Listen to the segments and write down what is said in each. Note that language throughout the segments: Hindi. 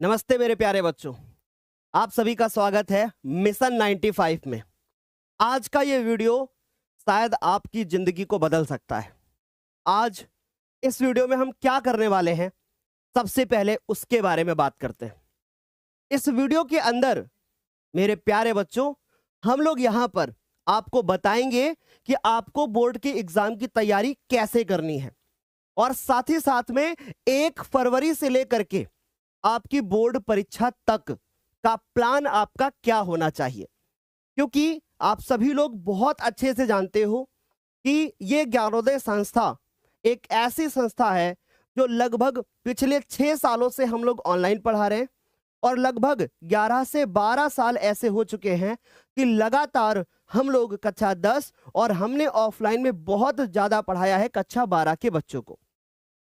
नमस्ते मेरे प्यारे बच्चों। आप सभी का स्वागत है मिशन 95 में। आज का ये वीडियो शायद आपकी जिंदगी को बदल सकता है। आज इस वीडियो में हम क्या करने वाले हैं, सबसे पहले उसके बारे में बात करते हैं। इस वीडियो के अंदर मेरे प्यारे बच्चों, हम लोग यहाँ पर आपको बताएंगे कि आपको बोर्ड के एग्जाम की तैयारी कैसे करनी है, और साथ ही साथ में 1 फरवरी से लेकर के आपकी बोर्ड परीक्षा तक का प्लान आपका क्या होना चाहिए। क्योंकि आप सभी लोग बहुत अच्छे से जानते हो कि ये ज्ञानोदय संस्था एक ऐसी संस्था है जो लगभग पिछले 6 सालों से हम लोग ऑनलाइन पढ़ा रहे हैं, और लगभग 11 से 12 साल ऐसे हो चुके हैं कि लगातार हम लोग कक्षा 10 और हमने ऑफलाइन में बहुत ज़्यादा पढ़ाया है कक्षा 12 के बच्चों को।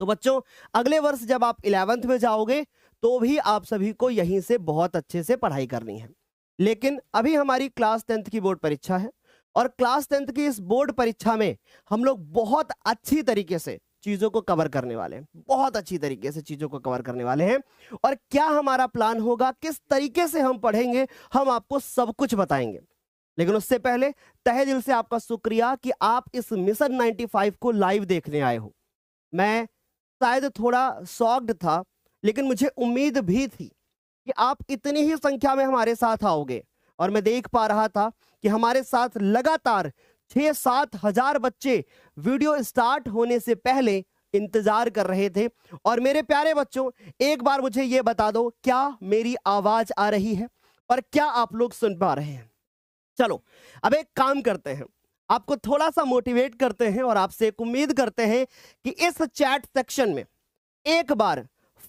तो बच्चों, अगले वर्ष जब आप 11th में जाओगे तो भी आप सभी को यहीं से बहुत अच्छे से पढ़ाई करनी है। लेकिन अभी हमारी क्लास 10th की बोर्ड परीक्षा है, और क्लास 10th की इस बोर्ड परीक्षा में हम लोग बहुत अच्छी तरीके से चीज़ों को कवर करने वाले हैं, बहुत अच्छी तरीके से चीज़ों को कवर करने वाले हैं। और क्या हमारा प्लान होगा, किस तरीके से हम पढ़ेंगे, हम आपको सब कुछ बताएंगे। लेकिन उससे पहले तहे दिल से आपका शुक्रिया कि आप इस मिशन 95 को लाइव देखने आए हो। मैं शायद थोड़ा शॉक्ड था, लेकिन मुझे उम्मीद भी थी कि आप इतनी ही संख्या में हमारे साथ आओगे। और मैं देख पा रहा था कि हमारे साथ लगातार 6-7 हजार बच्चे वीडियो स्टार्ट होने से पहले इंतजार कर रहे थे। और मेरे प्यारे बच्चों, एक बार मुझे ये बता दो, क्या मेरी आवाज आ रही है और क्या आप लोग सुन पा रहे हैं? चलो अब एक काम करते हैं, आपको थोड़ा सा मोटिवेट करते हैं और आपसे एक उम्मीद करते हैं कि इस चैट सेक्शन में एक बार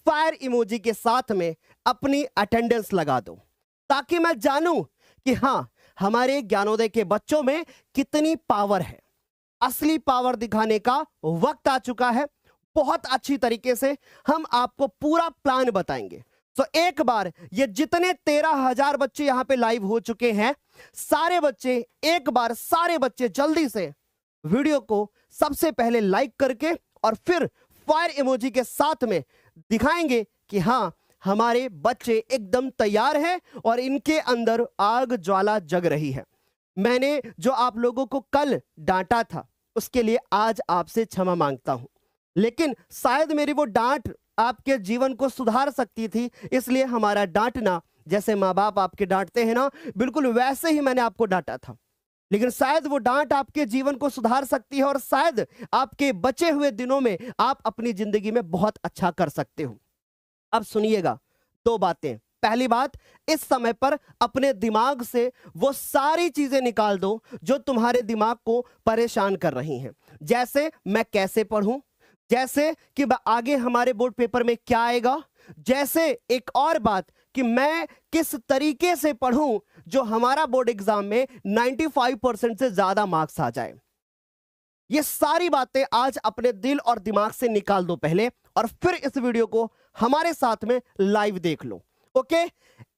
फायर इमोजी के साथ में अपनी अटेंडेंस लगा दो, ताकि मैं जानूं कि हाँ, हमारे ज्ञानोदय के बच्चों में कितनी पावर है। असली पावर दिखाने का वक्त आ चुका है। बहुत अच्छी तरीके से हम आपको पूरा प्लान बताएंगे। तो एक बार ये जितने 13,000 बच्चे यहां पे लाइव हो चुके हैं, सारे बच्चे एक बार, सारे बच्चे जल्दी से वीडियो को सबसे पहले लाइक करके और फिर फायर इमोजी के साथ में दिखाएंगे कि हाँ, हमारे बच्चे एकदम तैयार हैं और इनके अंदर आग ज्वाला जग रही है। मैंने जो आप लोगों को कल डांटा था, उसके लिए आज आपसे क्षमा मांगता हूं। लेकिन शायद मेरी वो डांट आपके जीवन को सुधार सकती थी, इसलिए हमारा डांटना, जैसे माँ बाप आपके डांटते हैं ना, बिल्कुल वैसे ही मैंने आपको डांटा था। लेकिन शायद वो डांट आपके जीवन को सुधार सकती है, और शायद आपके बचे हुए दिनों में आप अपनी जिंदगी में बहुत अच्छा कर सकते हो। अब सुनिएगा 2 बातें। पहली बात, इस समय पर अपने दिमाग से वो सारी चीजें निकाल दो जो तुम्हारे दिमाग को परेशान कर रही हैं। जैसे मैं कैसे पढ़ूं, जैसे कि आगे हमारे बोर्ड पेपर में क्या आएगा, जैसे एक और बात कि मैं किस तरीके से पढ़ूं जो हमारा बोर्ड एग्जाम में 95% से ज्यादा मार्क्स आ जाए। ये सारी बातें आज अपने दिल और दिमाग से निकाल दो पहले, और फिर इस वीडियो को हमारे साथ में लाइव देख लो। Okay,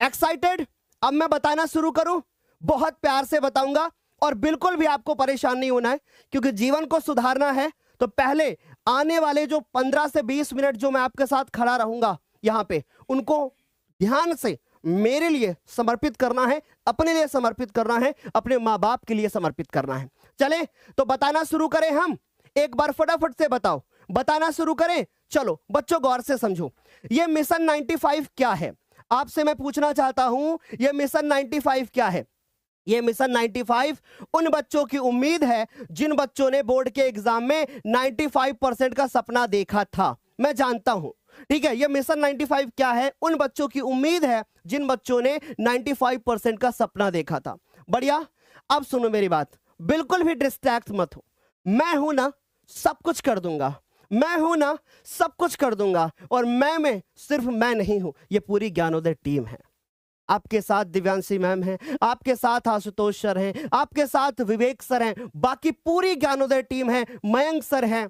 excited? अब मैं बताना शुरू करूं? बहुत प्यार से बताऊंगा, और बिल्कुल भी आपको परेशान नहीं होना है, क्योंकि जीवन को सुधारना है तो पहले आने वाले जो 15 से 20 मिनट जो मैं आपके साथ खड़ा रहूंगा यहां पे, उनको ध्यान से मेरे लिए समर्पित करना है, अपने लिए समर्पित करना है, अपने माँ बाप के लिए समर्पित करना है। चले तो बताना शुरू करें हम। एक बार फटाफट से बताओ, बताना शुरू करें। चलो बच्चों, गौर से समझो, ये मिशन 95 क्या है? आपसे मैं पूछना चाहता हूं, ये मिशन 95 क्या है? ये मिशन 95 उन बच्चों की उम्मीद है जिन बच्चों ने बोर्ड के एग्जाम में 95% का सपना देखा था। मैं जानता हूं, ठीक है। ये मिशन 95 क्या है? उन बच्चों की उम्मीद है जिन बच्चों ने 95% का सपना देखा था। बढ़िया, अब सुनो मेरी बात, बिल्कुल भी डिस्ट्रैक्ट मत हो। मैं हूं ना, सब कुछ कर दूंगा। मैं हूं ना, सब कुछ कर दूंगा। और मैं सिर्फ मैं नहीं हूं, ये पूरी ज्ञानोदय टीम है। आपके साथ दिव्यांशी मैम हैं, आपके साथ आशुतोष सर हैं, आपके साथ विवेक सर हैं, बाकी पूरी ज्ञानोदय टीम है, मयंक सर हैं।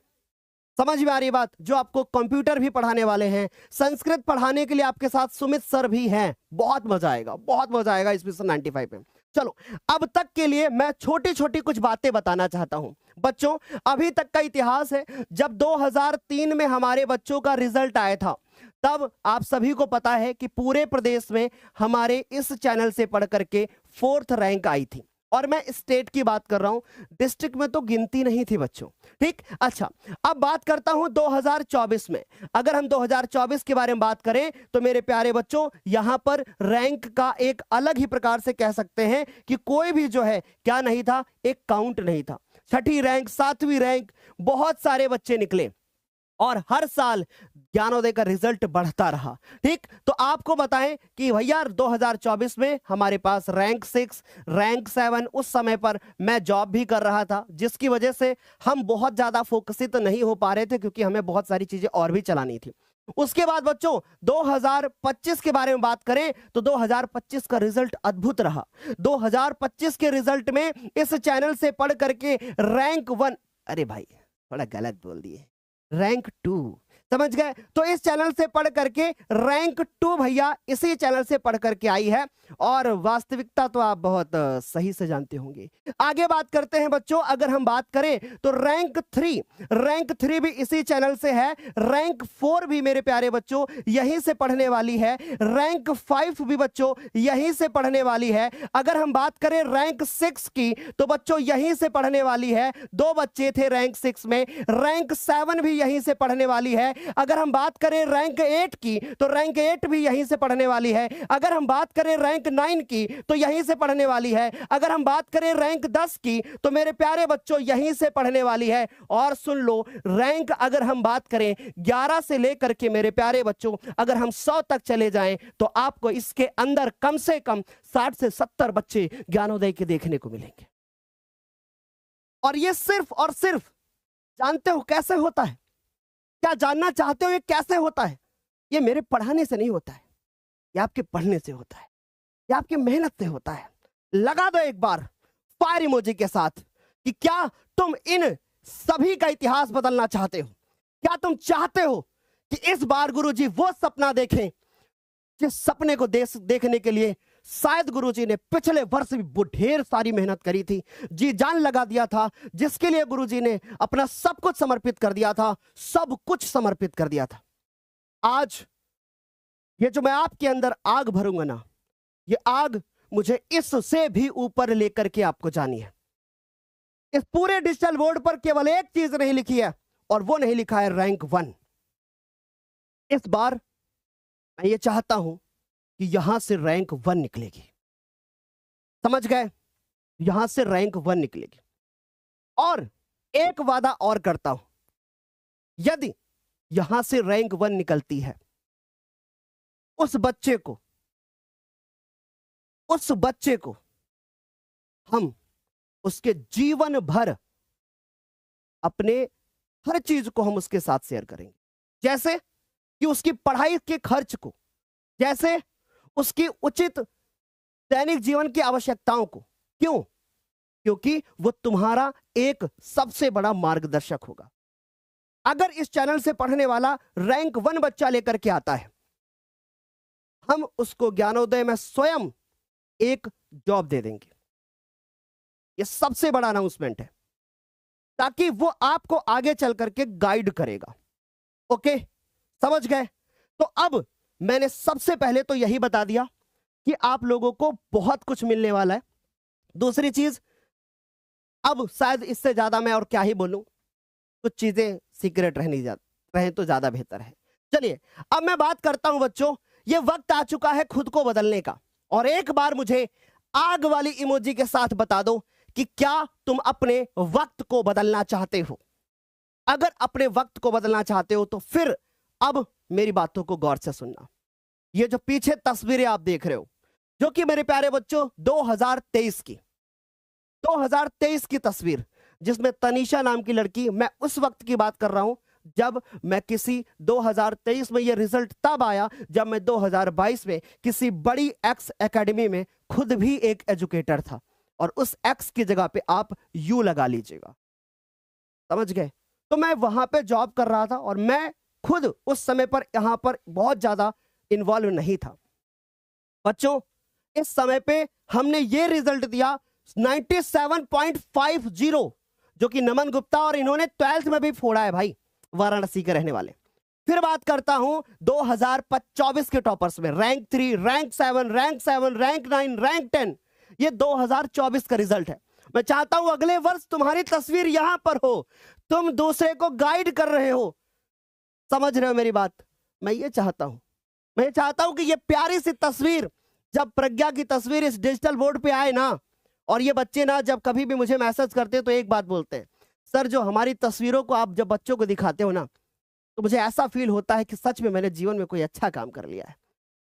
समझ में आ रही बात? जो आपको कंप्यूटर भी पढ़ाने वाले हैं, संस्कृत पढ़ाने के लिए आपके साथ सुमित सर भी हैं। बहुत मजा आएगा, बहुत मजा आएगा इस मिशन 95 में। चलो, अब तक के लिए मैं छोटी छोटी कुछ बातें बताना चाहता हूं। बच्चों, अभी तक का इतिहास है, जब 2003 में हमारे बच्चों का रिजल्ट आया था, तब आप सभी को पता है कि पूरे प्रदेश में हमारे इस चैनल से पढ़ करके 4th रैंक आई थी। और मैं स्टेट की बात कर रहा हूं, डिस्ट्रिक्ट में तो गिनती नहीं थी बच्चों। ठीक, अच्छा, अब बात करता हूं 2024 में। अगर हम 2024 के बारे में बात करें तो मेरे प्यारे बच्चों, यहां पर रैंक का एक अलग ही प्रकार से कह सकते हैं कि कोई भी जो है क्या नहीं था, एक काउंट नहीं था। 6ठी रैंक, 7वीं रैंक, बहुत सारे बच्चे निकले और हर साल ज्ञानोदय का रिजल्ट बढ़ता रहा। ठीक, तो आपको बताएं कि भैया 2024 में हमारे पास रैंक 6, रैंक 7, उस समय पर मैं जॉब भी कर रहा था, जिसकी वजह से हम बहुत ज्यादा फोकसित नहीं हो पा रहे थे, क्योंकि हमें बहुत सारी चीजें और भी चलानी थी। उसके बाद बच्चों 2025 के बारे में बात करें तो 2025 का रिजल्ट अद्भुत रहा। 2025 के रिजल्ट में इस चैनल से पढ़ करके रैंक 1, अरे भाई थोड़ा गलत बोल दिए, रैंक 2, समझ गए। तो इस चैनल से पढ़ करके रैंक 2 भैया इसी चैनल से पढ़ करके आई है, और वास्तविकता तो आप बहुत सही से जानते होंगे। आगे बात करते हैं बच्चों, अगर हम बात करें तो रैंक 3 भी इसी चैनल से है। रैंक 4 भी मेरे प्यारे बच्चों यहीं से पढ़ने वाली है। रैंक 5 भी बच्चों यहीं से पढ़ने वाली है। अगर हम बात करें रैंक 6 की तो बच्चों यहीं से पढ़ने वाली है। 2 बच्चे थे रैंक 6 में। रैंक 7 भी यहीं से पढ़ने वाली है। अगर हम बात करें रैंक 8 की तो रैंक 8 भी यहीं से पढ़ने वाली है। अगर हम बात करें रैंक 9 की तो यहीं से पढ़ने वाली है। अगर हम बात करें रैंक 10 की तो मेरे प्यारे बच्चों यहीं से पढ़ने वाली है। और सुन लो, रैंक अगर हम बात करें 11 से लेकर के मेरे प्यारे बच्चों अगर हम 100 तक चले जाएं तो आपको इसके अंदर कम से कम 60 से 70 बच्चे ज्ञानोदय के देखने को मिलेंगे। और ये सिर्फ और सिर्फ, जानते हो कैसे होता है? क्या जानना चाहते हो ये कैसे होता है? ये मेरे पढ़ाने से नहीं होता है, ये आपके पढ़ने से होता है, ये आपकी मेहनत से होता है। लगा दो एक बार फायर इमोजी के साथ कि क्या तुम इन सभी का इतिहास बदलना चाहते हो? क्या तुम चाहते हो कि इस बार गुरुजी वो सपना देखें जिस सपने को देखने के लिए शायद गुरुजी ने पिछले वर्ष भी ढेर सारी मेहनत करी थी, जी जान लगा दिया था, जिसके लिए गुरुजी ने अपना सब कुछ समर्पित कर दिया था, सब कुछ समर्पित कर दिया था। आज ये जो मैं आपके अंदर आग भरूंगा ना, ये आग मुझे इससे भी ऊपर लेकर के आपको जानी है। इस पूरे डिजिटल बोर्ड पर केवल एक चीज नहीं लिखी है, और वो नहीं लिखा है रैंक 1। इस बार मैं ये चाहता हूं कि यहां से रैंक 1 निकलेगी, समझ गए? यहां से रैंक 1 निकलेगी। और एक वादा और करता हूं, यदि यहां से रैंक 1 निकलती है, उस बच्चे को हम उसके जीवन भर अपने हर चीज को हम उसके साथ शेयर करेंगे। जैसे कि उसकी पढ़ाई के खर्च को, जैसे उसकी उचित दैनिक जीवन की आवश्यकताओं को। क्यों? क्योंकि वो तुम्हारा एक सबसे बड़ा मार्गदर्शक होगा। अगर इस चैनल से पढ़ने वाला रैंक 1 बच्चा लेकर के आता है, हम उसको ज्ञानोदय में स्वयं एक जॉब दे देंगे। ये सबसे बड़ा अनाउंसमेंट है, ताकि वो आपको आगे चल करके गाइड करेगा। ओके, समझ गए? तो अब मैंने सबसे पहले तो यही बता दिया कि आप लोगों को बहुत कुछ मिलने वाला है। दूसरी चीज, अब शायद इससे ज्यादा मैं और क्या ही बोलूं, कुछ चीजें सीक्रेट रहे तो ज्यादा बेहतर है। चलिए अब मैं बात करता हूं बच्चों, ये वक्त आ चुका है खुद को बदलने का। और एक बार मुझे आग वाली इमोजी के साथ बता दो कि क्या तुम अपने वक्त को बदलना चाहते हो? अगर अपने वक्त को बदलना चाहते हो तो फिर अब मेरी बातों को गौर से सुनना। ये जो पीछे तस्वीरें आप देख रहे हो, जो कि मेरे प्यारे बच्चों 2023 की तस्वीर, जिसमें तनीषा नाम की लड़की, मैं उस वक्त की बात कर रहा हूं जब मैं किसी 2023 में, ये रिजल्ट तब आया जब मैं 2022 में किसी बड़ी एक्स एकेडमी में खुद भी एक एजुकेटर था। और उस एक्स की जगह पे आप यू लगा लीजिएगा, समझ गए? तो मैं वहां पे जॉब कर रहा था और मैं खुद उस समय पर यहां पर बहुत ज्यादा इन्वॉल्व नहीं था। बच्चों इस समय पे हमने ये रिजल्ट दिया 97.50, जो कि नमन गुप्ता, और इन्होंने 12th में भी फोड़ा है भाई, वाराणसी के रहने वाले। फिर बात करता हूं 2024 के टॉपर्स में, rank 3, rank 7, rank 7, rank 9, rank 10। ये 2024 का रिजल्ट है। मैं चाहता हूं अगले वर्ष तुम्हारी तस्वीर यहां पर हो, तुम दूसरे को गाइड कर रहे हो। समझ रहे हो मेरी बात? मैं ये चाहता हूं, मैं चाहता हूं कि ये प्यारी सी तस्वीर, जब प्रज्ञा की तस्वीर इस डिजिटल बोर्ड पे आए ना, और ये बच्चे ना जब कभी भी मुझे मैसेज करते हैं तो एक बात बोलते हैं, सर जो हमारी तस्वीरों को आप जब बच्चों को दिखाते हो ना, तो मुझे ऐसा फील होता है कि सच में मैंने जीवन में कोई अच्छा काम कर लिया है।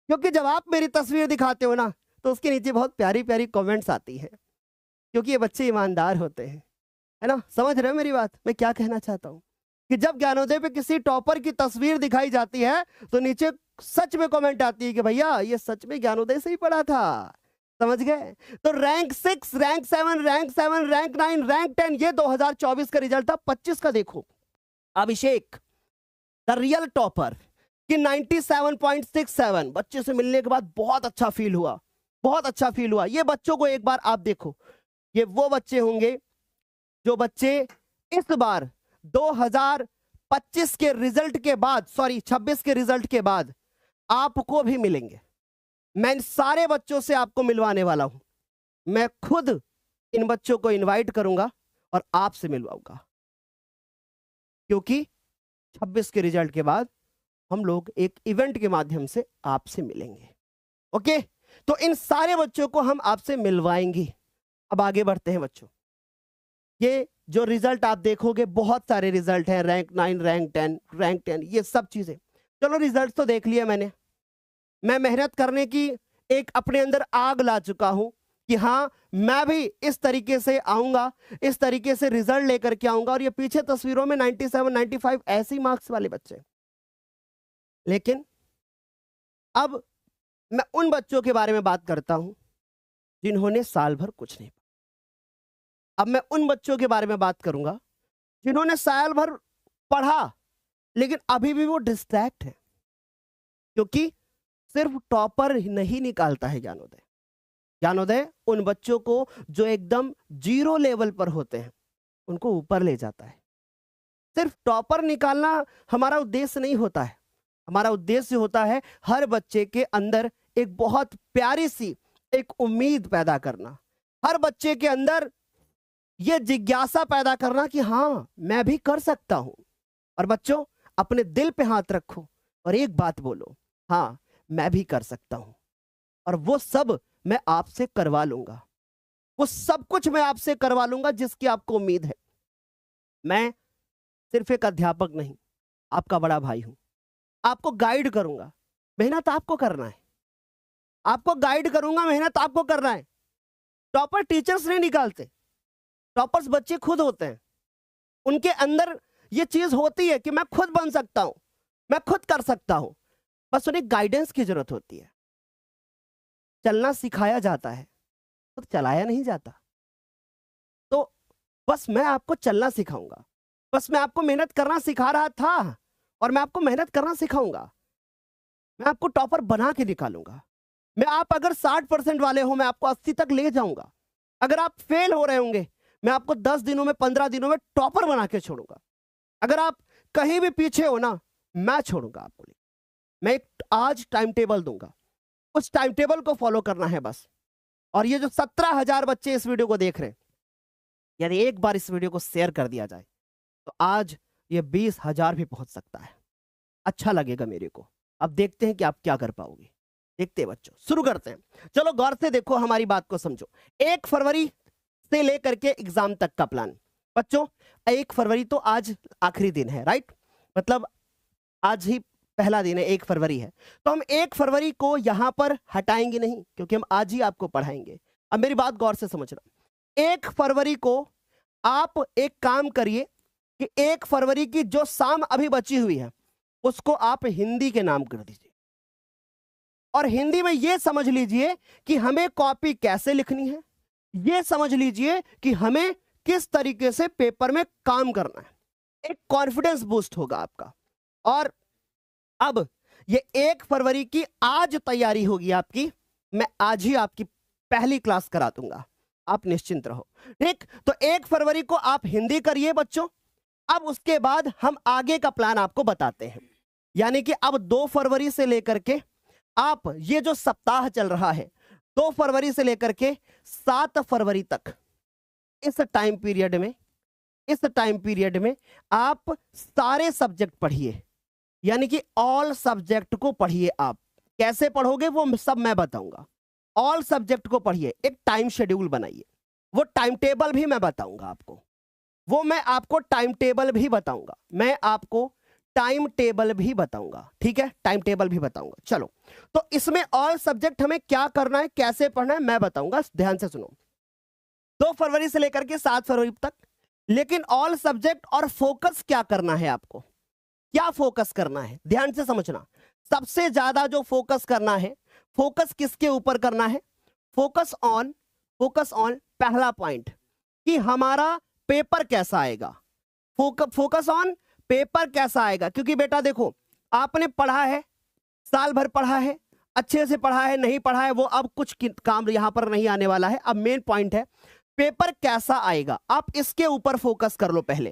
क्योंकि जब आप मेरी तस्वीर दिखाते हो ना, तो उसके नीचे बहुत प्यारी प्यारी कमेंट्स आती हैं, क्योंकि ये बच्चे ईमानदार होते हैं, है ना? समझ रहे हो मेरी बात? मैं क्या कहना चाहता हूँ कि जब ज्ञानोदय पे किसी टॉपर की तस्वीर दिखाई जाती है तो नीचे सच में कमेंट आती है कि भैया ये सच में ज्ञानोदय से ही पढ़ा था। समझ गए? तो rank 6, rank 7, rank 7, rank 9, rank 10, ये 2024 का रिजल्ट था। 25 का देखो, अभिषेक द रियल टॉपर कि 97.67। बच्चे से मिलने के बाद बहुत अच्छा फील हुआ, बहुत अच्छा फील हुआ। ये बच्चों को एक बार आप देखो, ये वो बच्चे होंगे जो बच्चे इस बार 2025 के रिजल्ट के बाद, सॉरी 26 के रिजल्ट के बाद आपको भी मिलेंगे। मैं इन सारे बच्चों से आपको मिलवाने वाला हूं। मैं खुद इन बच्चों को इनवाइट करूंगा और आपसे मिलवाऊंगा, क्योंकि 26 के रिजल्ट के बाद हम लोग एक इवेंट के माध्यम से आपसे मिलेंगे। ओके, तो इन सारे बच्चों को हम आपसे मिलवाएंगे। अब आगे बढ़ते हैं बच्चों। ये जो रिजल्ट आप देखोगे, बहुत सारे रिजल्ट हैं, रैंक 9, रैंक 10, रैंक 10, ये सब चीजें। चलो रिजल्ट तो देख लिया मैंने। मैं मेहनत करने की एक अपने अंदर आग ला चुका हूं कि हाँ मैं भी इस तरीके से आऊंगा, इस तरीके से रिजल्ट लेकर के आऊंगा। और ये पीछे तस्वीरों में 97, 95 ऐसे ही मार्क्स वाले बच्चे। लेकिन अब मैं उन बच्चों के बारे में बात करता हूं जिन्होंने साल भर कुछ नहीं। अब मैं उन बच्चों के बारे में बात करूंगा जिन्होंने साल भर पढ़ा, लेकिन अभी भी वो डिस्ट्रैक्ट है, क्योंकि सिर्फ टॉपर नहीं निकालता है ज्ञानोदय। ज्ञानोदय उन बच्चों को जो एकदम जीरो लेवल पर होते हैं उनको ऊपर ले जाता है। सिर्फ टॉपर निकालना हमारा उद्देश्य नहीं होता है। हमारा उद्देश्य होता है हर बच्चे के अंदर एक बहुत प्यारी सी एक उम्मीद पैदा करना, हर बच्चे के अंदर ये जिज्ञासा पैदा करना कि हाँ मैं भी कर सकता हूं। और बच्चों अपने दिल पे हाथ रखो और एक बात बोलो, हाँ मैं भी कर सकता हूं। और वो सब मैं आपसे करवा लूंगा, वो सब कुछ मैं आपसे करवा लूंगा जिसकी आपको उम्मीद है। मैं सिर्फ एक अध्यापक नहीं, आपका बड़ा भाई हूं, आपको गाइड करूंगा। मेहनत आपको करना है, आपको गाइड करूंगा, मेहनत आपको करना है। टॉपर टीचर्स नहीं निकालते, टॉपर्स बच्चे खुद होते हैं। उनके अंदर ये चीज होती है कि मैं खुद बन सकता हूं, मैं खुद कर सकता हूं, बस उन्हें गाइडेंस की जरूरत होती है। चलना सिखाया जाता है तो चलाया नहीं जाता। तो बस मैं आपको चलना सिखाऊंगा, बस मैं आपको मेहनत करना सिखा रहा था और मैं आपको मेहनत करना सिखाऊंगा। मैं आपको टॉपर बना के निकालूंगा। मैं आप अगर 60% वाले हो, मैं आपको 80 तक ले जाऊंगा। अगर आप फेल हो रहे होंगे, मैं आपको 10 दिनों में, 15 दिनों में टॉपर बना के छोड़ूंगा। अगर आप कहीं भी पीछे हो ना, मैं छोड़ूंगा आपको। मैं एक आज टाइम टेबल दूंगा, उस टाइम टेबल को फॉलो करना है बस। और ये जो 17,000 बच्चे इस वीडियो को देख रहे हैं, यदि एक बार इस वीडियो को शेयर कर दिया जाए तो आज ये 20,000 भी पहुंच सकता है। अच्छा लगेगा मेरे को। अब देखते हैं कि आप क्या कर पाओगे। देखते हैं बच्चों, शुरू करते हैं। चलो गौर से देखो, हमारी बात को समझो। 1 फरवरी से लेकर के एग्जाम तक का प्लान। बच्चों 1 फरवरी तो आज आखिरी दिन है, राइट? मतलब आज ही पहला दिन है, 1 फरवरी है। तो हम 1 फरवरी को यहां पर हटाएंगे नहीं, क्योंकि हम आज ही आपको पढ़ाएंगे। अब मेरी बात गौर से समझना। 1 फरवरी को आप एक काम करिए कि 1 फरवरी की जो शाम अभी बची हुई है उसको आप हिंदी के नाम कर दीजिए। और हिंदी में यह समझ लीजिए कि हमें कॉपी कैसे लिखनी है, यह समझ लीजिए कि हमें किस तरीके से पेपर में काम करना है। एक कॉन्फिडेंस बूस्ट होगा आपका। और अब ये 1 फरवरी की आज तैयारी होगी आपकी। मैं आज ही आपकी पहली क्लास करा दूंगा, आप निश्चिंत रहो, ठीक? तो 1 फरवरी को आप हिंदी करिए बच्चों। अब उसके बाद हम आगे का प्लान आपको बताते हैं। यानी कि अब 2 फरवरी से लेकर के आप ये जो सप्ताह चल रहा है 2 फरवरी से लेकर के 7 फरवरी तक, इस टाइम पीरियड में आप सारे सब्जेक्ट पढ़िए, यानी कि ऑल सब्जेक्ट को पढ़िए। आप कैसे पढ़ोगे वो सब मैं बताऊंगा। ऑल सब्जेक्ट को पढ़िए, एक टाइम शेड्यूल बनाइए, वो टाइम टेबल भी मैं बताऊंगा आपको, टाइम टेबल भी बताऊंगा, ठीक है, टाइम टेबल भी बताऊंगा। चलो, तो इसमें ऑल सब्जेक्ट हमें क्या करना है, कैसे पढ़ना है, मैं बताऊंगा, ध्यान से सुनो। 2 फरवरी से लेकर के 7 फरवरी तक, लेकिन ऑल सब्जेक्ट और फोकस क्या करना है, आपको क्या फोकस करना है, ध्यान से समझना। सबसे ज्यादा जो फोकस करना है, फोकस किसके ऊपर करना है, फोकस ऑन पहला पॉइंट कि हमारा पेपर कैसा आएगा, फोकस ऑन पेपर कैसा आएगा। क्योंकि बेटा देखो, आपने पढ़ा है, साल भर पढ़ा है, अच्छे से पढ़ा है, नहीं पढ़ा है, वो अब कुछ काम यहां पर नहीं आने वाला है। अब मेन पॉइंट है पेपर कैसा आएगा, आप इसके ऊपर फोकस कर लो पहले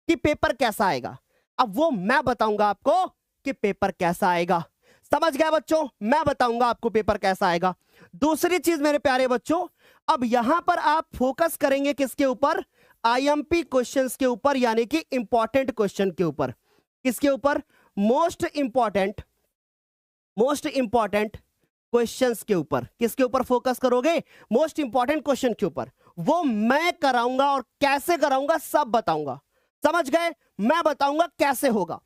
कि पेपर कैसा आएगा। अब वो मैं बताऊंगा आपको कि पेपर कैसा आएगा, समझ गए बच्चों, मैं बताऊंगा आपको पेपर कैसा आएगा। दूसरी चीज मेरे प्यारे बच्चों, अब यहां पर आप फोकस करेंगे किसके ऊपर, आईएमपी क्वेश्चंस के ऊपर, यानी कि इंपॉर्टेंट क्वेश्चन के ऊपर। किसके ऊपर, मोस्ट इंपॉर्टेंट क्वेश्चंस के ऊपर। किसके ऊपर फोकस करोगे, मोस्ट इंपॉर्टेंट क्वेश्चन के ऊपर। वो मैं कराऊंगा और कैसे कराऊंगा सब बताऊंगा, समझ गए, मैं बताऊंगा कैसे होगा।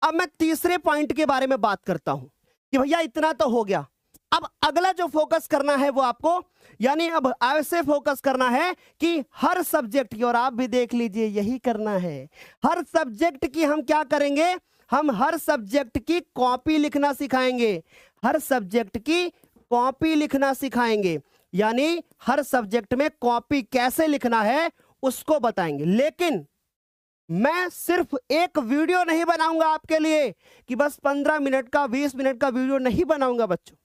अब मैं तीसरे पॉइंट के बारे में बात करता हूं कि भैया इतना तो हो गया, अब अगला जो फोकस करना है वो आपको, यानी अब ऐसे फोकस करना है कि हर सब्जेक्ट की, और आप भी देख लीजिए यही करना है, हर सब्जेक्ट की हम क्या करेंगे, हम हर सब्जेक्ट की कॉपी लिखना सिखाएंगे, हर सब्जेक्ट की कॉपी लिखना सिखाएंगे, यानी हर सब्जेक्ट में कॉपी कैसे लिखना है उसको बताएंगे। लेकिन मैं सिर्फ एक वीडियो नहीं बनाऊंगा आपके लिए कि बस 15 मिनट का 20 मिनट का वीडियो नहीं बनाऊंगा बच्चों,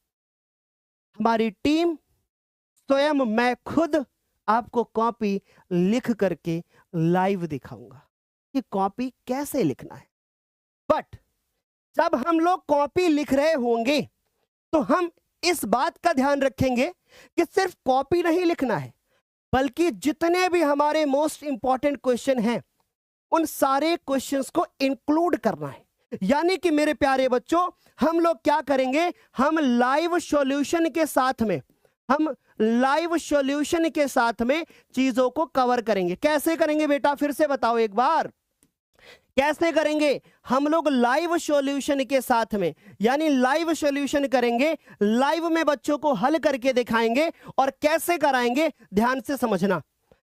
हमारी टीम स्वयं, मैं खुद आपको कॉपी लिख करके लाइव दिखाऊंगा कि कॉपी कैसे लिखना है। बट जब हम लोग कॉपी लिख रहे होंगे तो हम इस बात का ध्यान रखेंगे कि सिर्फ कॉपी नहीं लिखना है, बल्कि जितने भी हमारे मोस्ट इंपॉर्टेंट क्वेश्चन हैं उन सारे क्वेश्चंस को इंक्लूड करना है। यानी कि मेरे प्यारे बच्चों, हम लोग क्या करेंगे, हम लाइव सॉल्यूशन के साथ में चीजों को कवर करेंगे। कैसे करेंगे बेटा, फिर से बताओ एक बार, कैसे करेंगे, हम लोग लाइव सॉल्यूशन के साथ में, यानी लाइव सॉल्यूशन करेंगे, लाइव में बच्चों को हल करके दिखाएंगे। और कैसे कराएंगे, ध्यान से समझना,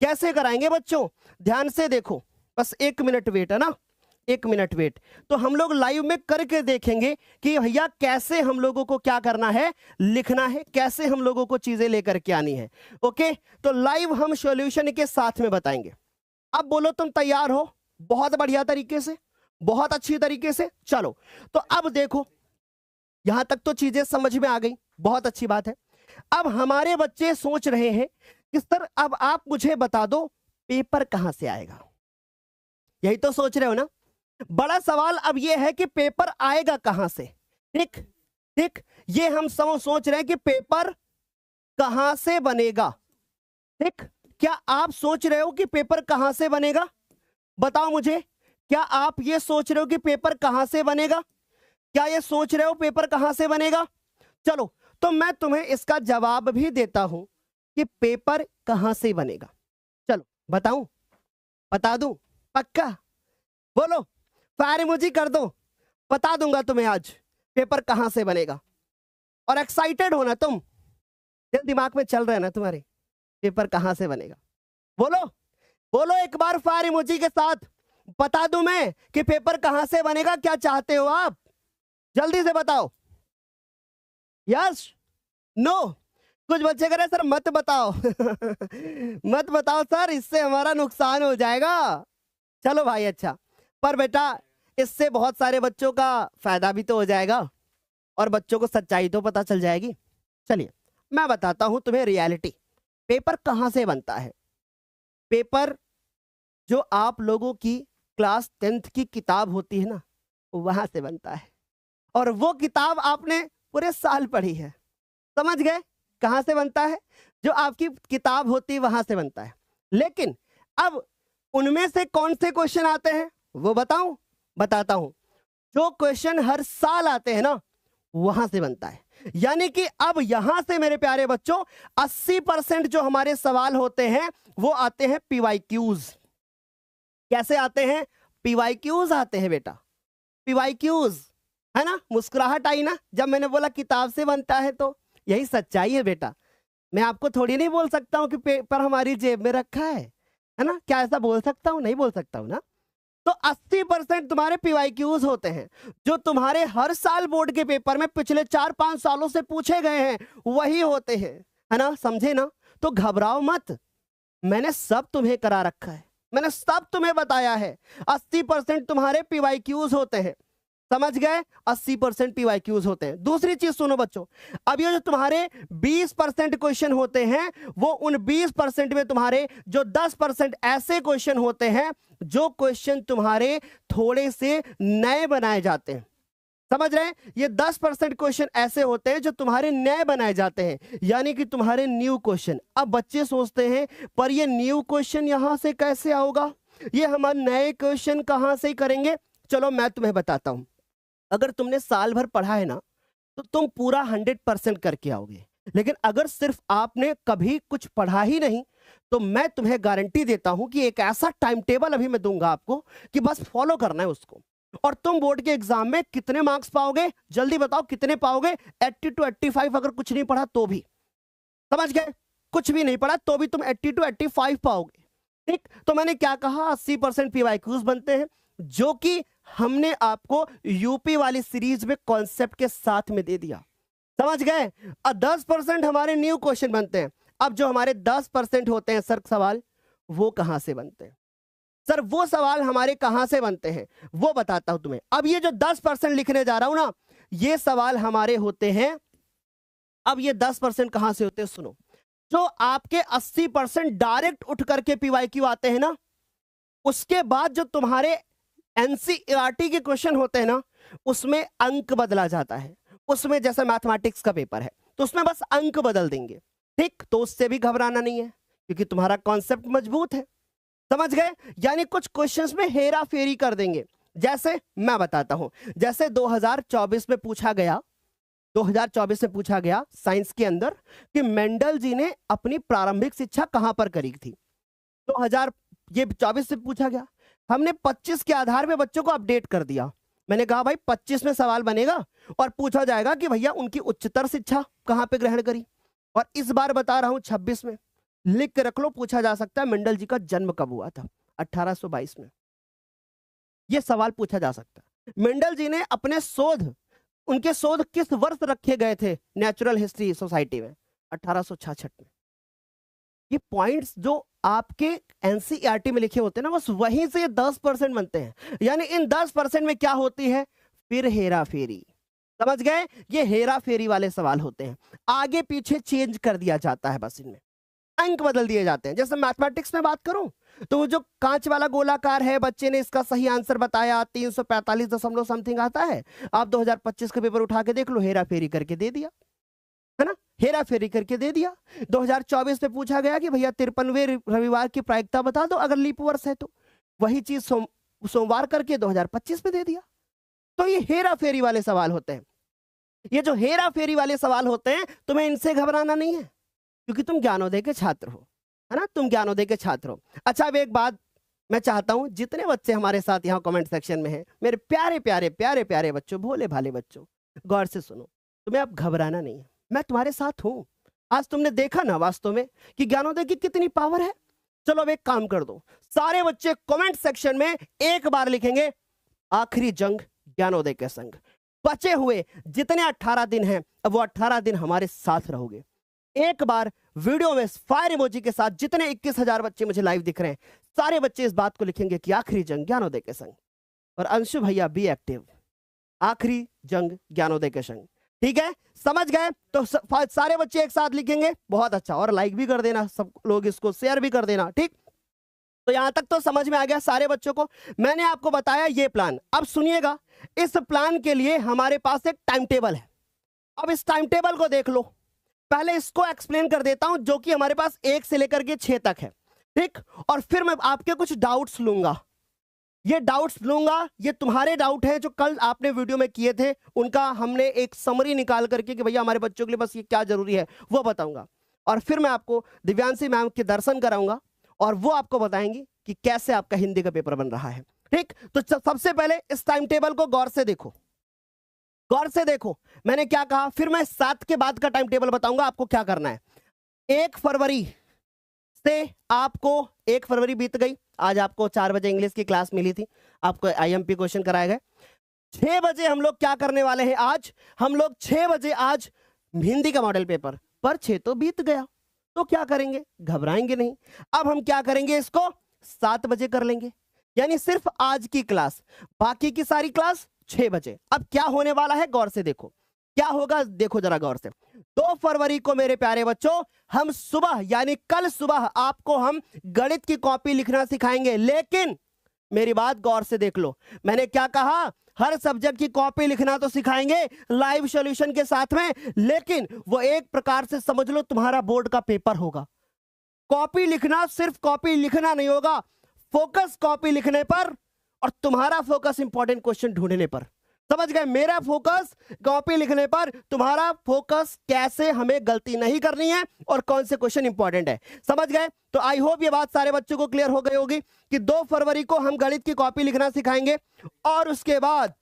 कैसे कराएंगे बच्चों, ध्यान से देखो, बस 1 मिनट वेट है ना, 1 मिनट वेट। तो हम लोग लाइव में करके देखेंगे कि भैया कैसे हम लोगों को क्या करना है, लिखना है, कैसे हम लोगों को चीजें लेकर के आनी है। ओके, तो लाइव हम सॉल्यूशन के साथ में बताएंगे। अब बोलो तुम तैयार हो, बहुत बढ़िया तरीके से, बहुत अच्छी तरीके से। चलो, तो अब देखो, यहां तक तो चीजें समझ में आ गई, बहुत अच्छी बात है। अब हमारे बच्चे सोच रहे हैं कि सर अब आप मुझे बता दो पेपर कहां से आएगा, यही तो सोच रहे हो ना। बड़ा सवाल अब यह है कि पेपर आएगा कहां से। ठीक ठीक, ये हम सब सोच रहे हैं कि पेपर कहां से बनेगा। ठीक, क्या आप सोच रहे हो कि पेपर कहां से बनेगा, बताओ मुझे, क्या आप ये सोच रहे हो कि पेपर कहां से बनेगा, क्या ये सोच रहे हो पेपर कहां से बनेगा। चलो, तो मैं तुम्हें इसका जवाब भी देता हूं कि पेपर कहां से बनेगा। चलो बताऊं, बता दूं, पक्का बोलो, फायर इमोजी कर दो, बता दूंगा तुम्हें आज पेपर कहां से बनेगा। और एक्साइटेड हो ना तुम, दिमाग में चल रहा है ना तुम्हारे, पेपर कहां से बनेगा। बोलो बोलो एक बार फायर इमोजी के साथ, बता दूं मैं कि पेपर कहां से बनेगा। क्या चाहते हो आप, जल्दी से बताओ, यस, नो। कुछ बच्चे कह रहे सर मत बताओ मत बताओ सर, इससे हमारा नुकसान हो जाएगा। चलो भाई, अच्छा, पर बेटा इससे बहुत सारे बच्चों का फायदा भी तो हो जाएगा और बच्चों को सच्चाई तो पता चल जाएगी। चलिए मैं बताता हूं तुम्हें रियलिटी, पेपर कहां से बनता है। पेपर जो आप लोगों की क्लास 10th की किताब होती है ना, वहां से बनता है। और वो किताब आपने पूरे साल पढ़ी है। समझ गए कहां से बनता है? जो आपकी किताब होती है वहां से बनता है। लेकिन अब उनमें से कौन से क्वेश्चन आते हैं वो बताऊं? बताता हूं। जो क्वेश्चन हर साल आते हैं ना, वहां से बनता है। यानी कि अब यहां से मेरे प्यारे बच्चों 80% जो हमारे सवाल होते हैं वो आते हैं पीवाईक्यूज। कैसे आते हैं? पीवाईक्यूज आते हैं बेटा, पीवाईक्यूज, है ना? मुस्कुराहट आई ना जब मैंने बोला किताब से बनता है, तो यही सच्चाई है बेटा। मैं आपको थोड़ी नहीं बोल सकता हूं कि पेपर हमारी जेब में रखा है ना? क्या ऐसा बोल सकता हूं? नहीं बोल सकता हूं ना। तो 80% तुम्हारे पीवाईक्यूज होते हैं जो तुम्हारे हर साल बोर्ड के पेपर में पिछले 4-5 सालों से पूछे गए हैं, वही होते हैं, है ना? समझे ना? तो घबराओ मत, मैंने सब तुम्हें करा रखा है, मैंने सब तुम्हें बताया है। 80% तुम्हारे पीवाईक्यूज होते हैं, समझ गए? 80% पीवाईक्यूज होते हैं। दूसरी चीज सुनो बच्चों, अब ये जो तुम्हारे 20% क्वेश्चन होते हैं, वो उन 20% में तुम्हारे जो 10% ऐसे क्वेश्चन होते हैं जो क्वेश्चन तुम्हारे थोड़े से नए बनाए जाते हैं। समझ रहे हैं? ये 10% क्वेश्चन ऐसे होते हैं जो तुम्हारे नए बनाए जाते हैं, यानी कि तुम्हारे न्यू क्वेश्चन। अब बच्चे सोचते हैं पर ये न्यू क्वेश्चन यहां से कैसे आओगा, ये हम नए क्वेश्चन कहां से करेंगे? चलो मैं तुम्हें बताता हूं। अगर तुमने साल भर पढ़ा है ना, तो तुम पूरा 100% करके आओगे। लेकिन अगर सिर्फ आपने कभी कुछ पढ़ा ही नहीं, तो मैं तुम्हें गारंटी देता हूं कि एक ऐसा टाइम टेबल अभी मैं दूंगा आपको कि बस फॉलो करना है उसको, और तुम बोर्ड के एग्जाम में कितने मार्क्स पाओगे? जल्दी बताओ कितने पाओगे? 80 to 85। अगर कुछ नहीं पढ़ा तो भी, समझ गए? कुछ भी नहीं पढ़ा तो भी तुम 80 to 85 पाओगे। ठीक, तो मैंने क्या कहा? 80% पीवाईक्यूज बनते हैं, जो कि हमने आपको यूपी वाली सीरीज में कॉन्सेप्ट के साथ में दे दिया। समझ गए? और 10% हमारे न्यू क्वेश्चन बनते हैं। अब जो हमारे 10% होते हैं सर सवाल, वो कहां से बनते हैं? सर वो सवाल हमारे कहां से बनते हैं वो बताता हूं तुम्हें। अब ये जो 10% लिखने जा रहा हूं ना, ये सवाल हमारे होते हैं। अब ये 10% कहां से होते हैं सुनो। जो आपके 80% डायरेक्ट उठ करके पीवाईक्यू आते हैं ना, उसके बाद जो तुम्हारे एनसीईआरटी के क्वेश्चन होते हैं ना, उसमें अंक बदला जाता है। उसमें जैसे मैथमेटिक्स का पेपर है तो उसमें बस अंक बदल देंगे। ठीक, तो उससे भी घबराना नहीं है क्योंकि तुम्हारा कॉन्सेप्ट मजबूत है। समझ गए? यानी कुछ क्वेश्चंस में हेरा फेरी कर देंगे। जैसे मैं बताता हूं, जैसे 2024 में पूछा गया, 2024 में पूछा गया साइंस के अंदर कि मेंडल जी ने अपनी प्रारंभिक शिक्षा कहां पर करी थी। 2024 से पूछा गया, हमने 25 के आधार पे बच्चों को अपडेट कर दिया। मैंने कहा भाई 25 में सवाल बनेगा और पूछा जाएगा कि भैया उनकी उच्चतर शिक्षा कहां पे ग्रहण करी। और इस बार बता रहा हूं 26 में, लिख के रख लो, पूछा जा सकता है मेंडल जी का जन्म कब हुआ था? 1822 में। यह सवाल पूछा जा सकता है। मेंडल जी ने अपने शोध, उनके शोध किस वर्ष रखे गए थे नेचुरल हिस्ट्री सोसाइटी में? 1866 में। ये पॉइंट्स जो आपके एनसीईआरटी में लिखे होते हैं ना, बस वहीं से 10% बनते हैं। यानी इन 10% में क्या होती है? फिर हेरा फेरी। समझ गए? ये हेरा फेरी वाले सवाल होते हैं, आगे पीछे चेंज कर दिया जाता है, बस इनमें अंक बदल दिए जाते हैं। जैसे मैथमेटिक्स में बात करूं तो वो जो कांच वाला गोलाकार है, बच्चे ने इसका सही आंसर बताया 345 दशमलव समथिंग आता है। आप 2025 का पेपर उठा के देख लो, हेरा फेरी करके दे दिया, है ना? हेरा फेरी करके दे दिया। 2024 में पूछा गया कि भैया 53वें रविवार की प्रायिकता बता दो अगर लीप वर्ष है तो, वही चीज सोमवार करके 2025 में दे दिया। तो ये हेरा फेरी वाले सवाल होते हैं। ये जो हेरा फेरी वाले सवाल होते हैं, तुम्हें इनसे घबराना नहीं है क्योंकि तुम ज्ञानोदय के छात्र हो, है ना? तुम ज्ञानोदय के छात्र हो। अच्छा, अब एक बात मैं चाहता हूं, जितने बच्चे हमारे साथ यहाँ कमेंट सेक्शन में हैं, मेरे प्यारे प्यारे प्यारे प्यारे बच्चों, भोले भाले बच्चों, गौर से सुनो। तुम्हें अब घबराना नहीं है, मैं तुम्हारे साथ हूं। आज तुमने देखा ना वास्तव में कि ज्ञानोदय की कितनी पावर है। चलो अब एक काम कर दो, सारे बच्चे कमेंट सेक्शन में एक बार लिखेंगे आखिरी जंग ज्ञानोदय के संग। बचे हुए जितने 18 दिन हैं, अब वो 18 दिन हमारे साथ रहोगे। एक बार वीडियो में फायर इमोजी के साथ जितने 21,000 बच्चे मुझे लाइव दिख रहे हैं, सारे बच्चे इस बात को लिखेंगे कि आखिरी जंग ज्ञानोदय के संग। और अंशु भैया बी एक्टिव, आखिरी जंग ज्ञानोदय के संग। ठीक है, समझ गए? तो सारे बच्चे एक साथ लिखेंगे, बहुत अच्छा। और लाइक भी कर देना, सब लोग इसको शेयर भी कर देना। ठीक, तो यहां तक तो समझ में आ गया सारे बच्चों को। मैंने आपको बताया ये प्लान। अब सुनिएगा, इस प्लान के लिए हमारे पास एक टाइम टेबल है। अब इस टाइम टेबल को देख लो। पहले इसको एक्सप्लेन कर देता हूं, जो कि हमारे पास 1 से लेकर के 6 तक है, ठीक। और फिर मैं आपके कुछ डाउट्स लूंगा। ये डाउट्स लूंगा, ये तुम्हारे डाउट हैं जो कल आपने वीडियो में किए थे, उनका हमने एक समरी निकाल करके कि भैया हमारे बच्चों के लिए बस ये क्या जरूरी है वो बताऊंगा। और फिर मैं आपको दिव्यांशी मैम के दर्शन कराऊंगा और वो आपको बताएंगी कि कैसे आपका हिंदी का पेपर बन रहा है, ठीक। तो सबसे पहले इस टाइम टेबल को गौर से देखो, गौर से देखो मैंने क्या कहा। फिर मैं 7 के बाद का टाइम टेबल बताऊंगा आपको क्या करना है। 1 फरवरी से आपको 1 फरवरी बीत गई, आज आपको 4 बजे इंग्लिश की क्लास मिली थी, आपको आईएमपी क्वेश्चन कराए गए। 6 बजे हम लोग क्या करने वाले हैं, आज हम लोग 6 बजे आज हिंदी का मॉडल पेपर। पर 6 तो बीत गया, तो क्या करेंगे, घबराएंगे नहीं। अब हम क्या करेंगे, इसको 7 बजे कर लेंगे, यानी सिर्फ आज की क्लास, बाकी की सारी क्लास 6 बजे। अब क्या होने वाला है, गौर से देखो क्या होगा, देखो जरा गौर से। 2 फरवरी को मेरे प्यारे बच्चों हम सुबह यानी कल सुबह आपको हम गणित की कॉपी लिखना सिखाएंगे। लेकिन मेरी बात गौर से देख लो, मैंने क्या कहा, हर सब्जेक्ट की कॉपी लिखना तो सिखाएंगे लाइव सॉल्यूशन के साथ में, लेकिन वो एक प्रकार से समझ लो तुम्हारा बोर्ड का पेपर होगा। कॉपी लिखना सिर्फ कॉपी लिखना नहीं होगा, फोकस कॉपी लिखने पर और तुम्हारा फोकस इंपॉर्टेंट क्वेश्चन ढूंढने पर। समझ गए, मेरा फोकस कॉपी लिखने पर, तुम्हारा फोकस कैसे हमें गलती नहीं करनी है और कौन से क्वेश्चन इंपॉर्टेंट है। समझ गए, तो आई होप ये बात सारे बच्चों को क्लियर हो गई होगी कि 2 फरवरी को हम गणित की कॉपी लिखना सिखाएंगे और उसके बाद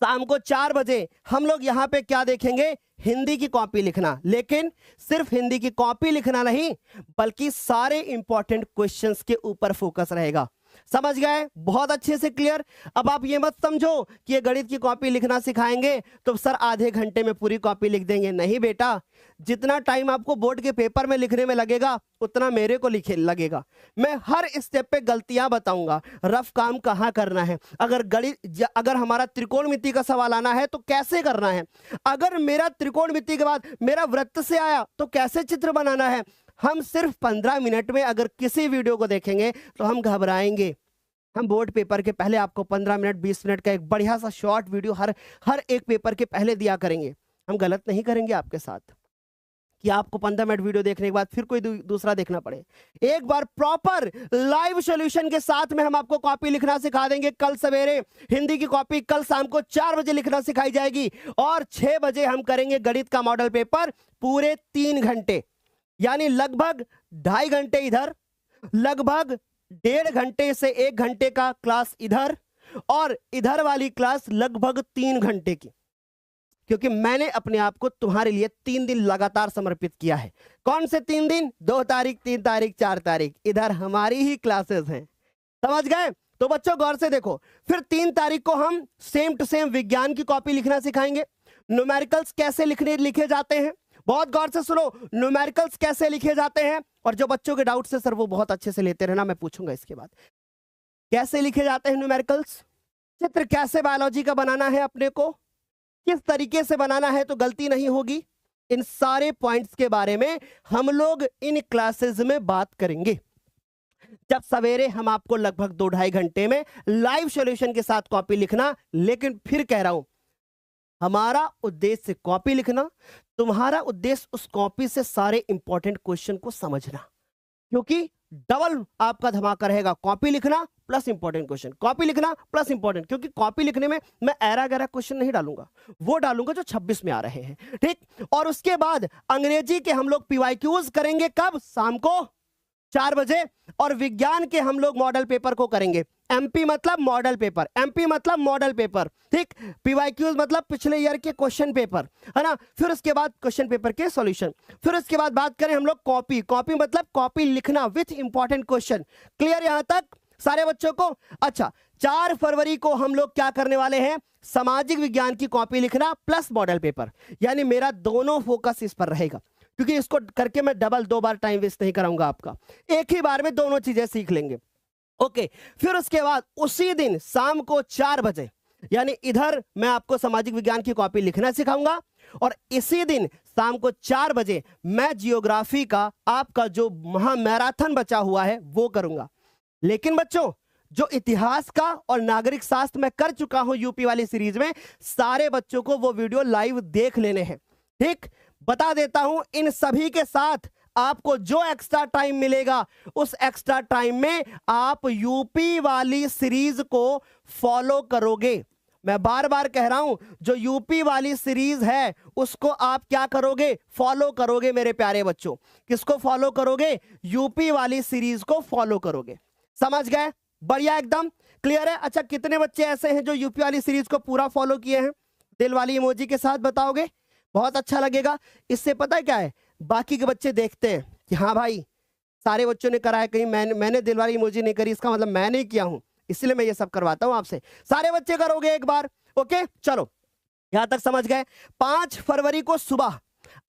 शाम को 4 बजे हम लोग यहां पे क्या देखेंगे, हिंदी की कॉपी लिखना। लेकिन सिर्फ हिंदी की कॉपी लिखना नहीं, बल्कि सारे इंपॉर्टेंट क्वेश्चंस के ऊपर फोकस रहेगा। समझ गए, बहुत अच्छे से क्लियर। अब आप ये मत समझो कि ये गणित की कॉपी लिखना सिखाएंगे तो सर आधे घंटे में पूरी कॉपी लिख देंगे, नहीं बेटा। जितना टाइम आपको बोर्ड के पेपर में लिखने में लगेगा उतना मेरे को लिखे लगेगा। मैं हर स्टेप पे गलतियां बताऊंगा, रफ काम कहाँ करना है, अगर हमारा त्रिकोणमिति का सवाल आना है तो कैसे करना है, अगर मेरा त्रिकोणमिति के बाद मेरा वृत्त से आया तो कैसे चित्र बनाना है। हम सिर्फ 15 मिनट में अगर किसी वीडियो को देखेंगे तो हम घबराएंगे। हम बोर्ड पेपर के पहले आपको 15 मिनट 20 मिनट का एक बढ़िया सा शॉर्ट वीडियो हर एक पेपर के पहले दिया करेंगे। हम गलत नहीं करेंगे आपके साथ कि आपको 15 मिनट वीडियो देखने के बाद फिर कोई दूसरा देखना पड़े। एक बार प्रॉपर लाइव सॉल्यूशन के साथ में हम आपको कॉपी लिखना सिखा देंगे। कल सवेरे हिंदी की कॉपी कल शाम को 4 बजे लिखना सिखाई जाएगी और 6 बजे हम करेंगे गणित का मॉडल पेपर पूरे 3 घंटे, यानी लगभग 2.5 घंटे इधर, लगभग 1.5 घंटे से 1 घंटे का क्लास इधर और इधर वाली क्लास लगभग 3 घंटे की, क्योंकि मैंने अपने आप को तुम्हारे लिए 3 दिन लगातार समर्पित किया है। कौन से 3 दिन, 2 तारीख 3 तारीख 4 तारीख, इधर हमारी ही क्लासेस हैं। समझ गए, तो बच्चों गौर से देखो। फिर 3 तारीख को हम सेम टू सेम विज्ञान की कॉपी लिखना सिखाएंगे। न्यूमेरिकल्स कैसे लिखे जाते हैं, बहुत गौर से सुनो, न्यूमेरिकल्स कैसे लिखे जाते हैं। और जो बच्चों के डाउट से सर वो बहुत अच्छे से लेते रहना, मैं पूछूंगा इसके बाद कैसे लिखे जाते हैं न्यूमेरिकल्स, चित्र कैसे बायोलॉजी का बनाना है, अपने को किस तरीके से बनाना है तो गलती नहीं होगी। इन सारे पॉइंट्स के बारे में हम लोग इन क्लासेस में बात करेंगे। जब सवेरे हम आपको लगभग 2-2.5 घंटे में लाइव सॉल्यूशन के साथ कॉपी लिखना, लेकिन फिर कह रहा हूं हमारा उद्देश्य कॉपी लिखना, तुम्हारा उद्देश्य उस कॉपी से सारे इंपॉर्टेंट क्वेश्चन को समझना, क्योंकि डबल आपका धमाका रहेगा, कॉपी लिखना प्लस इंपॉर्टेंट क्वेश्चन, कॉपी लिखना प्लस इंपॉर्टेंट। क्योंकि कॉपी लिखने में मैं ऐरा गैरा क्वेश्चन नहीं डालूंगा, वो डालूंगा जो 26 में आ रहे हैं, ठीक। और उसके बाद अंग्रेजी के हम लोग पीवाईक्यूज करेंगे, कब, शाम को 4 बजे। और विज्ञान के हम लोग मॉडल पेपर को करेंगे। एमपी मतलब मॉडल पेपर, एमपी मतलब मॉडल पेपर, ठीक। पीवाईक्यूज मतलब पिछले ईयर के क्वेश्चन पेपर, है ना। फिर उसके बाद क्वेश्चन पेपर के सॉल्यूशन। फिर उसके बाद बात करें हम लोग कॉपी, कॉपी मतलब कॉपी लिखना विथ इंपॉर्टेंट क्वेश्चन। क्लियर यहां तक सारे बच्चों को? अच्छा, 4 फरवरी को हम लोग क्या करने वाले हैं, सामाजिक विज्ञान की कॉपी लिखना प्लस मॉडल पेपर, यानी मेरा दोनों फोकस इस पर रहेगा, क्योंकि इसको करके मैं डबल 2 बार टाइम वेस्ट नहीं कराऊंगा आपका, एक ही बार में दोनों चीजें सीख लेंगे। ओके, फिर उसके बाद उसी दिन शाम को 4 बजे, यानी इधर मैं आपको सामाजिक विज्ञान की कॉपी लिखना सिखाऊंगा और इसी दिन शाम को 4 बजे मैं जियोग्राफी का आपका जो महा मैराथन बचा हुआ है वो करूंगा। लेकिन बच्चों जो इतिहास का और नागरिक शास्त्र में कर चुका हूं यूपी वाली सीरीज में, सारे बच्चों को वो वीडियो लाइव देख लेने हैं। ठीक, बता देता हूं, इन सभी के साथ आपको जो एक्स्ट्रा टाइम मिलेगा उस एक्स्ट्रा टाइम में आप यूपी वाली सीरीज को फॉलो करोगे। मैं बार बार कह रहा हूं, जो यूपी वाली सीरीज है उसको आप क्या करोगे, फॉलो करोगे मेरे प्यारे बच्चों। किसको फॉलो करोगे, यूपी वाली सीरीज को फॉलो करोगे। समझ गए, बढ़िया, एकदम क्लियर है। अच्छा, कितने बच्चे ऐसे हैं जो यूपी वाली सीरीज को पूरा फॉलो किए हैं? दिल वाली इमोजी के साथ बताओगे, बहुत अच्छा लगेगा। इससे पता है क्या है, बाकी के बच्चे देखते हैं कि हाँ भाई सारे बच्चों ने करा है, कहीं मैंने दिल वाली इमोजी नहीं करी, इसका मतलब मैं नहीं किया हूं, इसलिए मैं ये सब करवाता हूं आपसे। सारे बच्चे करोगे एक बार, ओके? चलो यहां तक समझ गए। 5 फरवरी को सुबह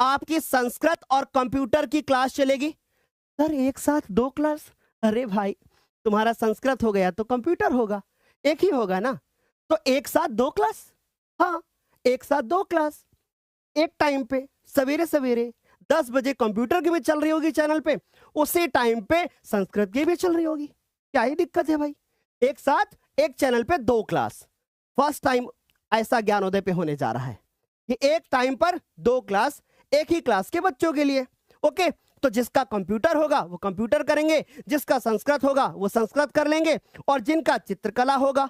आपकी संस्कृत और कंप्यूटर की क्लास चलेगी। सर एक साथ 2 क्लास? अरे भाई, तुम्हारा संस्कृत हो गया तो कंप्यूटर होगा, एक ही होगा ना, तो एक साथ 2 क्लास। हाँ, एक साथ 2 क्लास एक टाइम पे, सवेरे सवेरे 10 बजे कंप्यूटर की भी चल रही होगी चैनल पे, उसी टाइम पे संस्कृत की भी चल रही होगी। क्या ही दिक्कत है भाई, एक साथ एक चैनल पे 2 क्लास। फर्स्ट टाइम ऐसा ज्ञानोदय पे होने जा रहा है कि एक टाइम पर 2 क्लास एक ही क्लास के बच्चों के लिए। ओके, तो जिसका कंप्यूटर होगा वो कंप्यूटर करेंगे, जिसका संस्कृत होगा वो संस्कृत कर लेंगे, और जिनका चित्रकला होगा,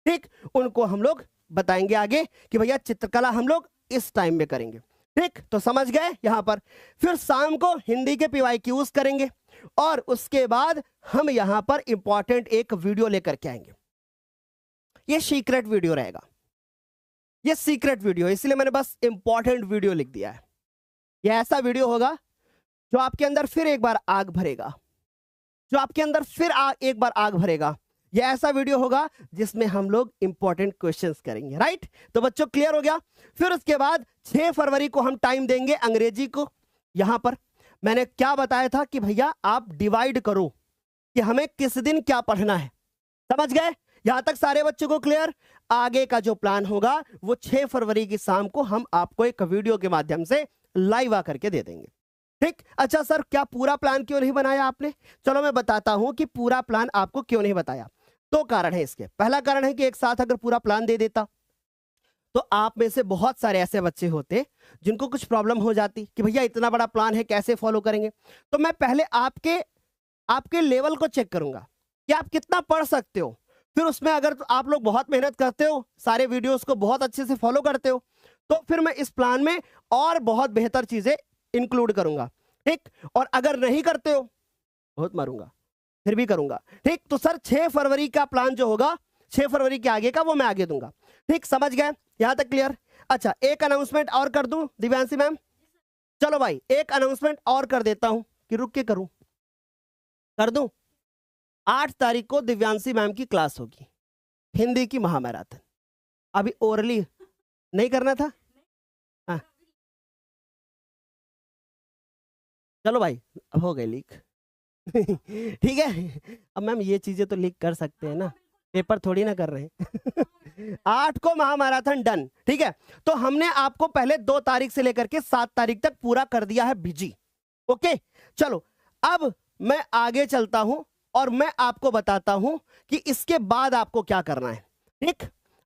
ठीक, उनको हम लोग बताएंगे आगे कि भैया चित्रकला हम लोग इस टाइम में करेंगे। ठीक, तो समझ गए यहां पर। फिर शाम को हिंदी के PYQs करेंगे, और उसके बाद हम यहां पर इंपॉर्टेंट एक वीडियो लेकर के आएंगे। ये सीक्रेट वीडियो रहेगा, ये सीक्रेट वीडियो, इसलिए मैंने बस इंपॉर्टेंट वीडियो लिख दिया है। ये ऐसा वीडियो होगा जो आपके अंदर फिर एक बार आग भरेगा, जो आपके अंदर फिर एक बार आग भरेगा। ये ऐसा वीडियो होगा जिसमें हम लोग इंपॉर्टेंट क्वेश्चंस करेंगे। राइट, तो बच्चों क्लियर हो गया। फिर उसके बाद 6 फरवरी को हम टाइम देंगे अंग्रेजी को। यहां पर मैंने क्या बताया था कि भैया आप डिवाइड करो कि हमें किस दिन क्या पढ़ना है। समझ गए, यहां तक सारे बच्चों को क्लियर? आगे का जो प्लान होगा वो 6 फरवरी की शाम को हम आपको एक वीडियो के माध्यम से लाइव आकर के दे देंगे। ठीक, अच्छा सर क्या पूरा प्लान क्यों नहीं बनाया आपने? चलो मैं बताता हूं कि पूरा प्लान आपको क्यों नहीं बताया। 2 कारण है इसके। पहला कारण है कि एक साथ अगर पूरा प्लान दे देता तो आप में से बहुत सारे ऐसे बच्चे होते जिनको कुछ प्रॉब्लम हो जाती कि भैया इतना बड़ा प्लान है कैसे फॉलो करेंगे। तो मैं पहले आपके लेवल को चेक करूंगा कि आप कितना पढ़ सकते हो। फिर उसमें अगर तो आप लोग बहुत मेहनत करते हो, सारे वीडियोस को बहुत अच्छे से फॉलो करते हो, तो फिर मैं इस प्लान में और बहुत बेहतर चीजें इंक्लूड करूंगा। ठीक, और अगर नहीं करते हो बहुत मारूंगा, फिर भी करूंगा। ठीक, तो सर 6 फरवरी का प्लान जो होगा 6 फरवरी के आगे का वो मैं आगे दूंगा। ठीक, समझ गए, यहां तक क्लियर? अच्छा, एक अनाउंसमेंट और कर दूं दिव्यांशी मैम? चलो भाई एक अनाउंसमेंट और कर देता हूं कि रुक के करूं, कर दूं। 8 तारीख को दिव्यांशी मैम की क्लास होगी, हिंदी की महामैराथन। अभी ओरली नहीं करना था? हाँ, चलो भाई अब हो गए लीक। ठीक है, अब मैम ये चीजें तो लीक कर सकते हैं ना, पेपर थोड़ी ना कर रहे हैं। 8 को महामैराथन डन। ठीक है, तो हमने आपको पहले 2 तारीख से लेकर के 7 तारीख तक पूरा कर दिया है बिजी। ओके, चलो अब मैं आगे चलता हूं और मैं आपको बताता हूं कि इसके बाद आपको क्या करना है। ठीक,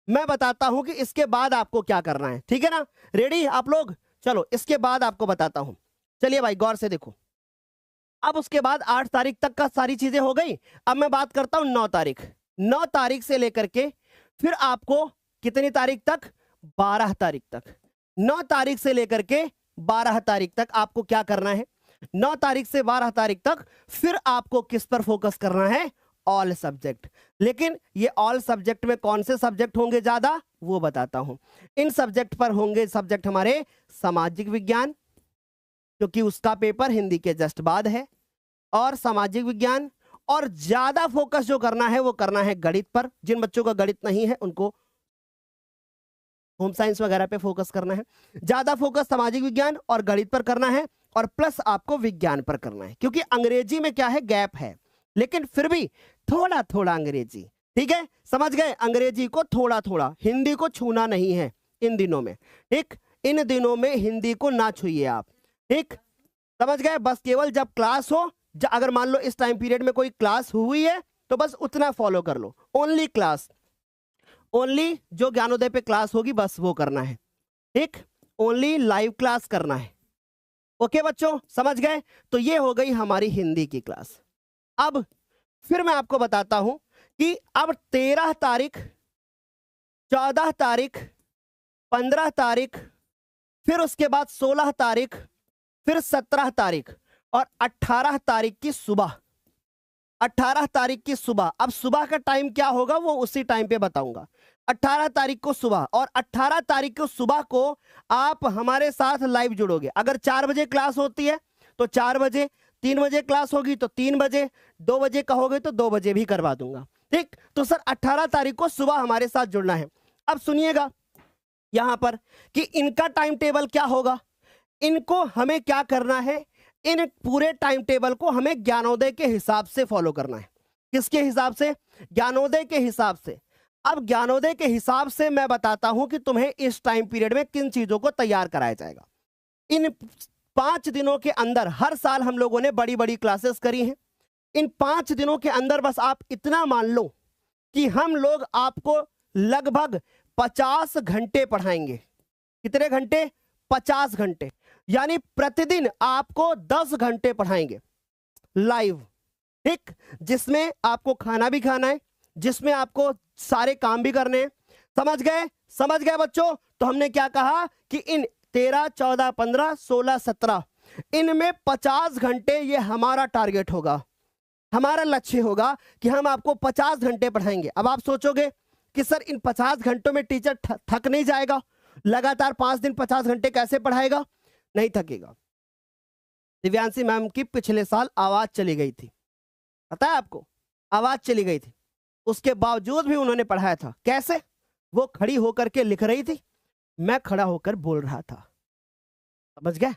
मैं बताता हूं कि इसके बाद आपको क्या करना है। ठीक है ना, रेडी आप लोग? चलो इसके बाद आपको बताता हूं। चलिए भाई गौर से देखो। अब उसके बाद 8 तारीख तक का सारी चीजें हो गई। अब मैं बात करता हूं 9 तारीख। 9 तारीख से लेकर के फिर आपको कितनी तारीख तक? 12 तारीख तक। 9 तारीख से लेकर के 12 तारीख तक आपको क्या करना है? 9 तारीख से 12 तारीख तक फिर आपको किस पर फोकस करना है? All subject. लेकिन ये ऑल सब्जेक्ट में कौन से सब्जेक्ट होंगे ज्यादा वो बताता हूं। इन सब्जेक्ट पर होंगे सब्जेक्ट हमारे सामाजिक विज्ञान, क्योंकि उसका पेपर हिंदी के जस्ट बाद है, और सामाजिक विज्ञान, और ज्यादा फोकस जो करना है वो करना है गणित पर। जिन बच्चों का गणित नहीं है उनको होम साइंस वगैरह पे फोकस करना है। ज्यादा फोकस सामाजिक विज्ञान और गणित पर करना है, और प्लस आपको विज्ञान पर करना है, क्योंकि अंग्रेजी में क्या है, गैप है, लेकिन फिर भी थोड़ा थोड़ा अंग्रेजी। ठीक है, समझ गए? अंग्रेजी को थोड़ा थोड़ा, हिंदी को छूना नहीं है इन दिनों में। ठीक, इन दिनों में हिंदी को ना छूइए आप। ठीक, समझ गए? बस केवल जब क्लास हो, अगर मान लो इस टाइम पीरियड में कोई क्लास हुई है तो बस उतना फॉलो कर लो। ओनली क्लास, ओनली जो ज्ञानोदय पे क्लास होगी बस वो करना है, ठीक, ओनली लाइव क्लास करना है। ओके बच्चों, समझ गए? तो ये हो गई हमारी हिंदी की क्लास। अब फिर मैं आपको बताता हूं कि अब 13 तारीख, 14 तारीख, 15 तारीख, फिर उसके बाद 16 तारीख, फिर 17 तारीख और 18 तारीख की सुबह, 18 तारीख की सुबह। अब सुबह का टाइम क्या होगा वो उसी टाइम पे बताऊंगा। 18 तारीख को सुबह, और 18 तारीख को सुबह को आप हमारे साथ लाइव जुड़ोगे। अगर 4 बजे क्लास होती है तो 4 बजे, 3 बजे क्लास होगी तो 3 बजे, 2 बजे कहोगे तो 2 बजे भी करवा दूंगा, ठीक। तो सर 18 तारीख को सुबह हमारे साथ जुड़ना है। अब सुनिएगा यहां पर कि इनका टाइम टेबल क्या होगा, इनको हमें क्या करना है, इन पूरे टाइम टेबल को हमें ज्ञानोदय के हिसाब से फॉलो करना है। किसके हिसाब से? ज्ञानोदय के हिसाब से। अब ज्ञानोदय के हिसाब से मैं बताता हूं कि तुम्हें इस टाइम पीरियड में किन चीजों को तैयार कराया जाएगा। इन 5 दिनों के अंदर, हर साल हम लोगों ने बड़ी बड़ी क्लासेस करी हैं, इन 5 दिनों के अंदर बस आप इतना मान लो कि हम लोग आपको लगभग 50 घंटे पढ़ाएंगे। कितने घंटे? 50 घंटे, यानी प्रतिदिन आपको 10 घंटे पढ़ाएंगे लाइव, ठीक, जिसमें आपको खाना भी खाना है, जिसमें आपको सारे काम भी करने हैं। समझ गए? समझ गए बच्चों? तो हमने क्या कहा कि इन 13, 14, 15, 16, 17 इनमें 50 घंटे ये हमारा टारगेट होगा, हमारा लक्ष्य होगा कि हम आपको 50 घंटे पढ़ाएंगे। अब आप सोचोगे कि सर इन 50 घंटों में टीचर थक नहीं जाएगा? लगातार 5 दिन 50 घंटे कैसे पढ़ाएगा? नहीं थकेगा। दिव्यांशी मैम की पिछले साल आवाज चली गई थी, पता है आपको? आवाज चली गई थी, उसके बावजूद भी उन्होंने पढ़ाया था। कैसे? वो खड़ी होकर के लिख रही थी, मैं खड़ा होकर बोल रहा था। समझ गए?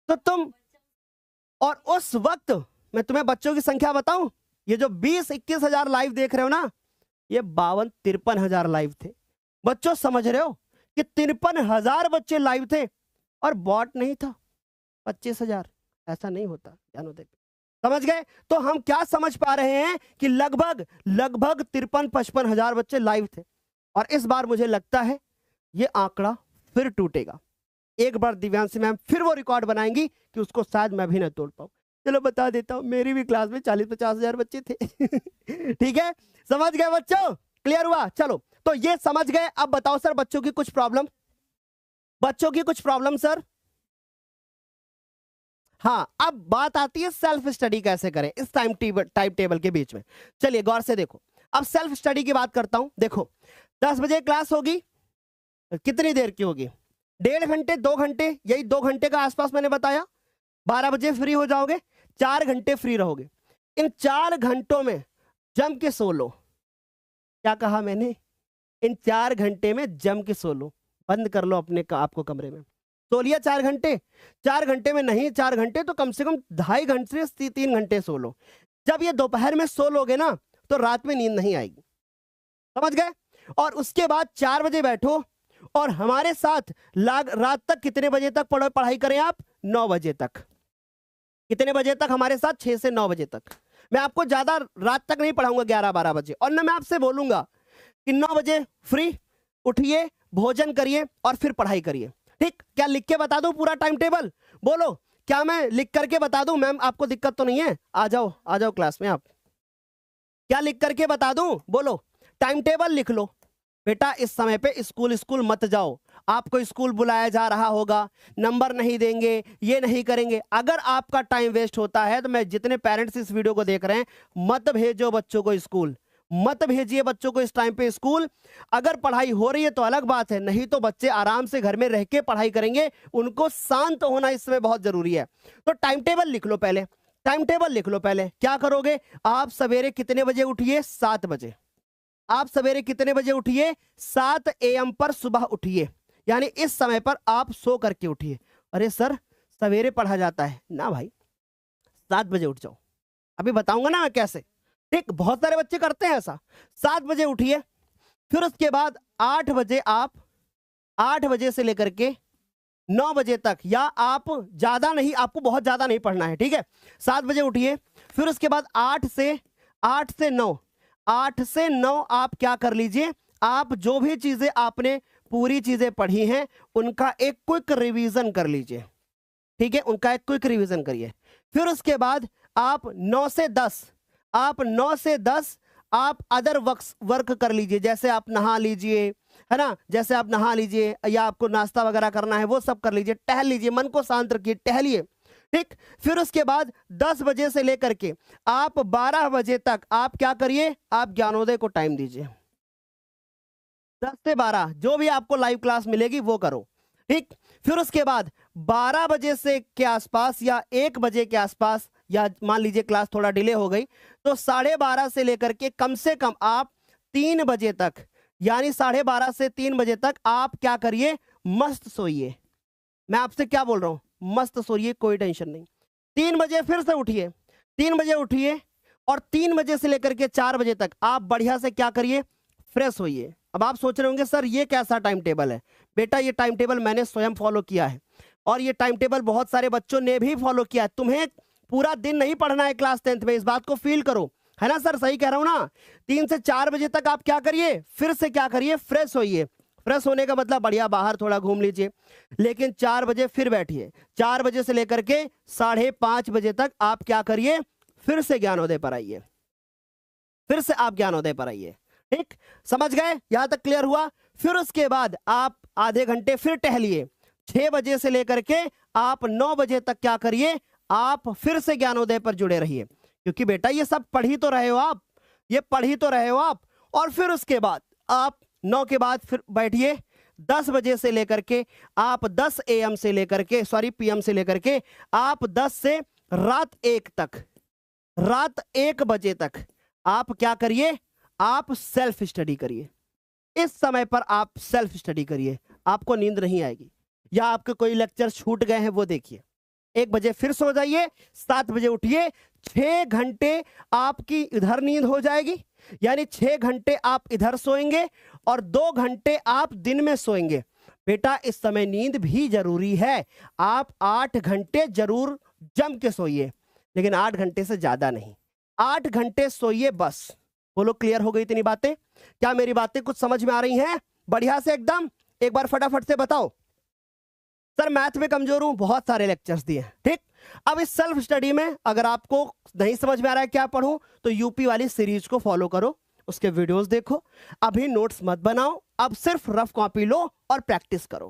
तो तुम, और उस वक्त मैं तुम्हें बच्चों की संख्या बताऊं, ये जो 20-21 हजार लाइव देख रहे हो ना, ये 52-53 हजार लाइव थे। बच्चों समझ रहे हो कि 53 हजार बच्चे लाइव थे, और बॉट नहीं था 25 हजार। ऐसा नहीं होता ज्ञानोदय पे। समझ गए? तो हम क्या समझ पा रहे हैं कि लगभग 53-55 हजार बच्चे लाइव थे। और इस बार मुझे लगता है ये आंकड़ा फिर टूटेगा। एक बार दिव्यांशी मैम फिर वो रिकॉर्ड बनाएंगी कि उसको शायद मैं भी ना तोड़ पाऊं। चलो बता देता हूं, मेरी भी क्लास में 40-50 हजार बच्चे थे। ठीक है, समझ गए बच्चों? क्लियर हुआ? चलो, तो ये समझ गए। अब बताओ सर बच्चों की कुछ प्रॉब्लम, बच्चों की कुछ प्रॉब्लम सर? हाँ, अब बात आती है सेल्फ स्टडी कैसे करें इस टाइम टेबल के बीच में। चलिए गौर से देखो, अब सेल्फ स्टडी की बात करता हूं। देखो 10 बजे क्लास होगी, कितनी देर की होगी? 1.5 घंटे, 2 घंटे, यही 2 घंटे का आसपास मैंने बताया। 12 बजे फ्री हो जाओगे, 4 घंटे फ्री रहोगे। इन 4 घंटों में जम के सो लो। क्या कहा मैंने? इन 4 घंटे में जम के सो लो, बंद कर लो अपने आपको कमरे में, सो लिया 4 घंटे। 4 घंटे में नहीं, 4 घंटे तो कम से कम 2.5 घंटे से 3 घंटे सो लो। जब ये दोपहर में सो लोगे ना तो रात में नींद नहीं आएगी। समझ गए? और उसके बाद 4 बजे बैठो और हमारे साथ रात तक कितने बजे तक पढ़ाई करें आप? 9 बजे तक। कितने बजे तक हमारे साथ? 6 से 9 बजे तक। मैं आपको ज्यादा रात तक नहीं पढ़ाऊंगा, 11-12 बजे। और ना मैं आपसे बोलूंगा कि 9 बजे फ्री उठिए, भोजन करिए और फिर पढ़ाई करिए। ठीक? क्या लिख के बता दूं पूरा टाइम टेबल? बोलो, क्या मैं लिख करके बता दूं? मैम आपको दिक्कत तो नहीं है? आ जाओ क्लास में। आप क्या लिख करके बता दूं? बोलो, टाइम टेबल लिख लो। बेटा इस समय पे स्कूल मत जाओ, आपको स्कूल बुलाया जा रहा होगा, नंबर नहीं देंगे, ये नहीं करेंगे। अगर आपका टाइम वेस्ट होता है तो मैं जितने पेरेंट्स इस वीडियो को देख रहे हैं, मत भेजो बच्चों को स्कूल, मत भेजिए बच्चों को इस टाइम पे स्कूल। अगर पढ़ाई हो रही है तो अलग बात है, नहीं तो बच्चे आराम से घर में रह के पढ़ाई करेंगे। उनको शांत होना इस समय बहुत जरूरी है। तो टाइम टेबल लिख लो पहले, टाइम टेबल लिख लो पहले। क्या करोगे आप? सवेरे कितने बजे उठिए? 7 बजे। आप सवेरे कितने बजे उठिए? 7 AM पर सुबह उठिए, यानी इस समय पर आप सो करके उठिए। अरे सर सवेरे पढ़ा जाता है ना भाई, 7 बजे उठ जाओ। अभी बताऊंगा ना मैं कैसे। ठीक, बहुत सारे बच्चे करते हैं ऐसा। 7 बजे उठिए, फिर उसके बाद 8 बजे आप 8 बजे से लेकर के 9 बजे तक, या आप ज्यादा नहीं, आपको बहुत ज्यादा नहीं पढ़ना है, ठीक है। 7 बजे उठिए, फिर उसके बाद 8 से 8 से 9, 8 से 9 आप क्या कर लीजिए, आप जो भी चीजें आपने पूरी चीजें पढ़ी हैं उनका एक क्विक रिवीजन कर लीजिए, ठीक है, उनका एक क्विक रिवीजन करिए। फिर उसके बाद आप 9 से 10, आप 9 से 10 आप अदर वर्क कर लीजिए, जैसे आप नहा लीजिए, है ना, जैसे आप नहा लीजिए या आपको नाश्ता वगैरह करना है वो सब कर लीजिए, टहल लीजिए, मन को शांत रखिए, टहलिए, ठीक। फिर उसके बाद 10 बजे से लेकर के आप 12 बजे तक आप क्या करिए, आप ज्ञानोदय को टाइम दीजिए। 10 से 12 जो भी आपको लाइव क्लास मिलेगी वो करो, ठीक। फिर उसके बाद 12 बजे से के आसपास या 1 बजे के आसपास, या मान लीजिए क्लास थोड़ा डिले हो गई तो 12:30 से लेकर के कम से कम आप 3 बजे तक, यानी 12:30 से 3 बजे तक आप क्या करिए, मस्त सोइए। मैं आपसे क्या बोल रहा हूं, मस्त सोइए, कोई टेंशन नहीं। 3 बजे फिर से उठिए, 3 बजे उठिए और 3 बजे से लेकर के 4 बजे तक आप बढ़िया से क्या करिए, फ्रेश होइए। अब आप सोच रहे होंगे सर ये कैसा टाइम टेबल है, बेटा ये टाइम टेबल मैंने स्वयं फॉलो किया है और ये टाइम टेबल बहुत सारे बच्चों ने भी फॉलो किया है। तुम्हें पूरा दिन नहीं पढ़ना है क्लास 10th में, इस बात को फील करो, है ना सर, सही कह रहा हूं ना। 3 से 4 बजे तक आप क्या करिए, फिर से क्या करिए, फ्रेश होइए। फ्रेश होने का मतलब बढ़िया बाहर थोड़ा घूम लीजिए, लेकिन 4 बजे फिर बैठिए। 4 बजे से लेकर के 5:30 बजे तक आप क्या करिए, फिर से ज्ञानोदय पर आइए, फिर से आप ज्ञानोदय पर आइए, ठीक। समझ गए, यहां तक क्लियर हुआ। फिर उसके बाद आप आधे घंटे फिर टहलिए। 6 बजे से लेकर के आप 9 बजे तक क्या करिए, आप फिर से ज्ञानोदय पर जुड़े रहिए, क्योंकि बेटा ये सब पढ़ ही तो रहे हो आप, ये पढ़ ही तो रहे हो आप। और फिर उसके बाद आप 9 के बाद फिर बैठिए। 10 बजे से लेकर के आप 10 AM से लेकर के PM से लेकर के आप 10 से रात 1 तक, रात 1 बजे तक आप क्या करिए, आप सेल्फ स्टडी करिए। इस समय पर आप सेल्फ स्टडी करिए, आपको नींद नहीं आएगी, या आपके कोई लेक्चर छूट गए हैं वो देखिए। 1 बजे फिर सो जाइए, 7 बजे उठिए। 6 घंटे आपकी इधर नींद हो जाएगी, यानी 6 घंटे आप इधर सोएंगे और 2 घंटे आप दिन में सोएंगे। बेटा इस समय नींद भी जरूरी है, आप 8 घंटे जरूर जम के सोइए, लेकिन 8 घंटे से ज्यादा नहीं, 8 घंटे सोइए बस। बोलो क्लियर हो गई इतनी बातें? क्या मेरी बातें कुछ समझ में आ रही हैं? बढ़िया से एकदम, एक बार फटाफट से बताओ। सर मैथ में कमजोर हूं, बहुत सारे लेक्चर्स दिए, ठीक। अब इस सेल्फ स्टडी में अगर आपको नहीं समझ में आ रहा है क्या पढ़ूं, तो यूपी वाली सीरीज को फॉलो करो, उसके वीडियोस देखो। अभी नोट्स मत बनाओ, अब सिर्फ रफ कॉपी लो और प्रैक्टिस करो,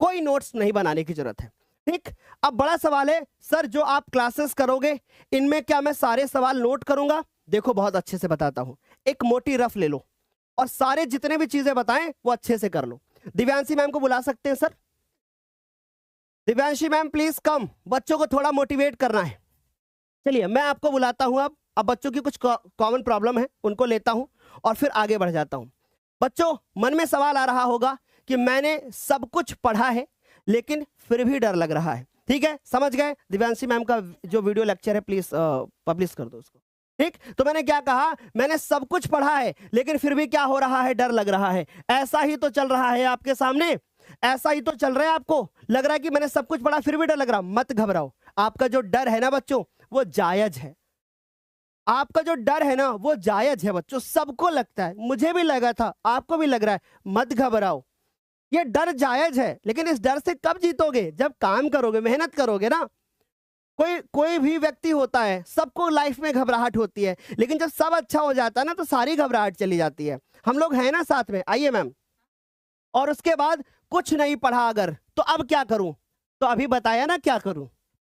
कोई नोट्स नहीं बनाने की जरूरत है, ठीक। अब बड़ा सवाल है, सर जो आप क्लासेस करोगे इनमें क्या मैं सारे सवाल नोट करूंगा? देखो बहुत अच्छे से बताता हूं, एक मोटी रफ ले लो और सारे जितने भी चीजें बताएं वो अच्छे से कर लो। दिव्यांशी मैम को बुला सकते हैं sir? Divyanshi ma'am please come, बच्चों को थोड़ा मोटिवेट करना है। चलिए मैं आपको बुलाता हूं। अब बच्चों की कुछ कॉमन प्रॉब्लम है उनको लेता हूं और फिर आगे बढ़ जाता हूं। बच्चों मन में सवाल आ रहा होगा कि मैंने सब कुछ पढ़ा है लेकिन फिर भी डर लग रहा है, ठीक है, समझ गए। दिव्यांशी मैम का जो वीडियो लेक्चर है प्लीज पब्लिश कर दो उसको, ठीक। तो मैंने क्या कहा, मैंने सब कुछ पढ़ा है लेकिन फिर भी क्या हो रहा है, डर लग रहा है। ऐसा ही तो चल रहा है आपके सामने, ऐसा ही तो चल रहा है, आपको लग रहा है कि मैंने सब कुछ पढ़ा फिर भी डर लग रहा। मत घबराओ, आपका जो डर है ना बच्चों वो जायज है, आपका जो डर है ना वो जायज है बच्चों, सबको लगता है, मुझे भी लगा था, आपको भी लग रहा है, मत घबराओ, ये डर जायज है। लेकिन इस डर से कब जीतोगे, जब काम करोगे, मेहनत करोगे ना। कोई भी व्यक्ति होता है, सबको लाइफ में घबराहट होती है, लेकिन जब सब अच्छा हो जाता है ना तो सारी घबराहट चली जाती है। हम लोग हैं ना साथ में, आइए मैम। और उसके बाद कुछ नहीं पढ़ा अगर, तो अब क्या करूं? तो अभी बताया ना क्या करूं,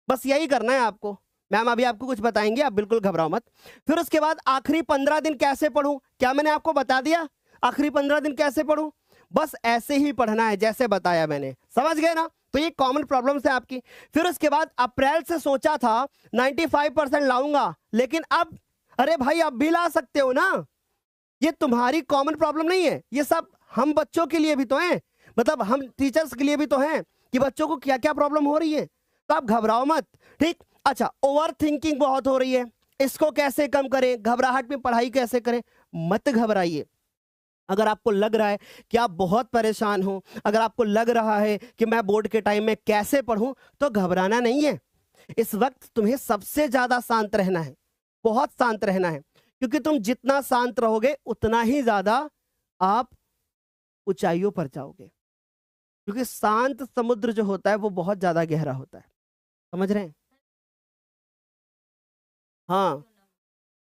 बस यही करना है आपको। मैम अभी आपको कुछ बताएंगे, आप बिल्कुल घबराओ मत। फिर उसके बाद आखिरी 15 दिन कैसे पढ़ूं, क्या मैंने आपको बता दिया? आखिरी 15 दिन कैसे पढ़ूं? बस ऐसे ही पढ़ना है जैसे बताया मैंने, समझ गए ना। तो ये कॉमन प्रॉब्लम्स है आपकी। फिर उसके बाद अप्रैल से सोचा था 95% लाऊंगा, लेकिन अब अरे भाई अब भी ला सकते हो ना। ये तुम्हारी कॉमन प्रॉब्लम नहीं है, ये सब हम बच्चों के लिए भी तो है, मतलब हम टीचर्स के लिए भी तो हैं कि बच्चों को क्या क्या प्रॉब्लम हो रही है। तो आप घबराओ मत, ठीक। अच्छा, ओवर थिंकिंग बहुत हो रही है, इसको कैसे कम करें, घबराहट में पढ़ाई कैसे करें? मत घबराइए। अगर आपको लग रहा है कि आप बहुत परेशान हो, अगर आपको लग रहा है कि मैं बोर्ड के टाइम में कैसे पढ़ूं, तो घबराना नहीं है। इस वक्त तुम्हें सबसे ज्यादा शांत रहना है, बहुत शांत रहना है, क्योंकि तुम जितना शांत रहोगे उतना ही ज्यादा आप ऊंचाइयों पर जाओगे, क्योंकि शांत समुद्र जो होता है वो बहुत ज्यादा गहरा होता है। समझ रहे हैं? हाँ,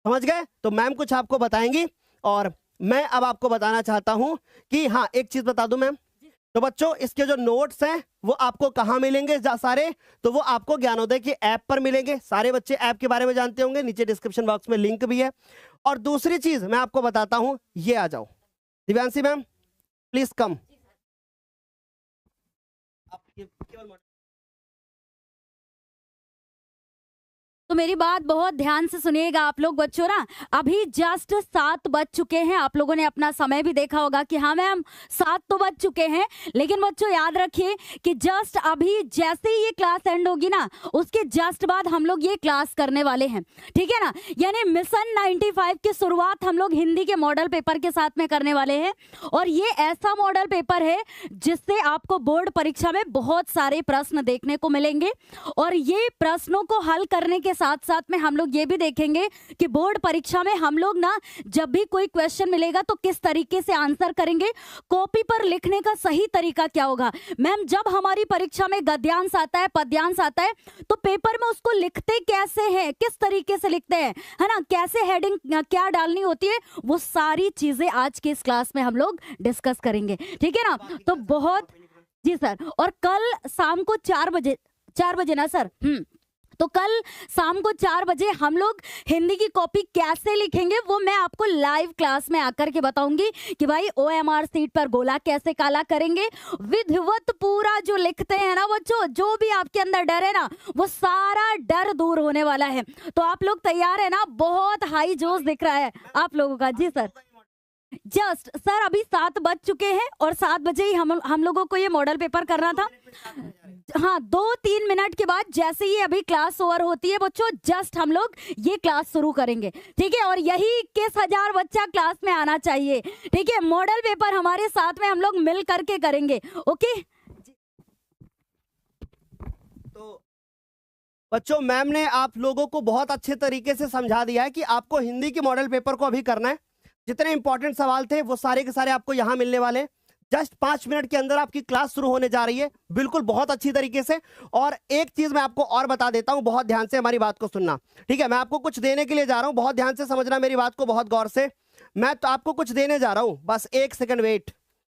समझ गए? तो मैम कुछ आपको बताएंगी और मैं अब आपको बताना चाहता हूं कि हाँ, एक चीज बता दूं मैम। तो बच्चों, इसके जो नोट्स हैं वो आपको कहाँ मिलेंगे सारे? तो वो आपको ज्ञानोदय की ऐप पर मिलेंगे। सारे बच्चे ऐप के बारे में जानते होंगे, नीचे डिस्क्रिप्शन बॉक्स में लिंक भी है। और दूसरी चीज मैं आपको बताता हूं, ये आ जाओ दिव्यांशी मैम, प्लीज कम। तो मेरी बात बहुत ध्यान से सुनिएगा आप लोग बच्चों ना। अभी जस्ट 7 बज चुके हैं। आप लोगों ने अपना समय भी देखा होगा कि हाँ मैम 7 तो बज चुके हैं, लेकिन बच्चों याद रखिए कि जस्ट अभी जैसे ही ये क्लास एंड होगी ना, उसके जस्ट बाद हम लोग ये क्लास करने वाले हैं, ठीक है ना। यानी मिशन 95 की शुरुआत हम लोग हिंदी के मॉडल पेपर के साथ में करने वाले हैं। और ये ऐसा मॉडल पेपर है जिससे आपको बोर्ड परीक्षा में बहुत सारे प्रश्न देखने को मिलेंगे। और ये प्रश्नों को हल करने के साथ साथ में हम लोग ये भी देखेंगे कि बोर्ड परीक्षा में हम लोग ना जब भी कोई क्वेश्चन मिलेगा तो किस तरीके से आंसर करेंगे, कॉपी पर लिखने का सही तरीका क्या होगा। मैम जब हमारी परीक्षा में गद्यांश आता है, पद्यांश आता है, तो पेपर में उसको लिखते कैसे हैं, किस तरीके से लिखते हैं, है ना, कैसे हेडिंग क्या डालनी होती है, वो सारी चीजें आज के इस क्लास में हम लोग डिस्कस करेंगे, ठीक है ना। तो बहुत जी सर। और कल शाम को 4 बजे ना सर, तो कल शाम को 4 बजे हम लोग हिंदी की कॉपी कैसे लिखेंगे वो मैं आपको लाइव क्लास में आकर के बताऊंगी कि भाई OMR सीट पर गोला कैसे काला करेंगे। विधिवत पूरा जो लिखते हैं ना बच्चों, जो भी आपके अंदर डर है ना, वो सारा डर दूर होने वाला है। तो आप लोग तैयार है ना? बहुत हाई जोश दिख रहा है आप लोगों का। जी सर। जस्ट सर अभी 7 बज चुके हैं और 7 बजे ही हम लोगों को ये मॉडल पेपर करना था। हाँ, 2-3 मिनट के बाद जैसे ही अभी क्लास ओवर होती है बच्चों, जस्ट हम लोग ये क्लास शुरू करेंगे, ठीक है। और यही 21,000 बच्चा क्लास में आना चाहिए, ठीक है। मॉडल पेपर हमारे साथ में हम लोग मिल करके करेंगे, ओके। तो बच्चों, मैम ने आप लोगों को बहुत अच्छे तरीके से समझा दिया है कि आपको हिंदी के मॉडल पेपर को अभी करना है। जितने इंपॉर्टेंट सवाल थे वो सारे के सारे आपको यहां मिलने वाले हैं। जस्ट 5 मिनट के अंदर आपकी क्लास शुरू होने जा रही है, बिल्कुल बहुत अच्छी तरीके से। और एक चीज मैं आपको और बता देता हूं, बहुत ध्यान से हमारी बात को सुनना, ठीक है। मैं आपको कुछ देने के लिए जा रहा हूं, बहुत ध्यान से समझना मेरी बात को, बहुत गौर से। मैं तो आपको कुछ देने जा रहा हूं, बस 1 सेकंड वेट।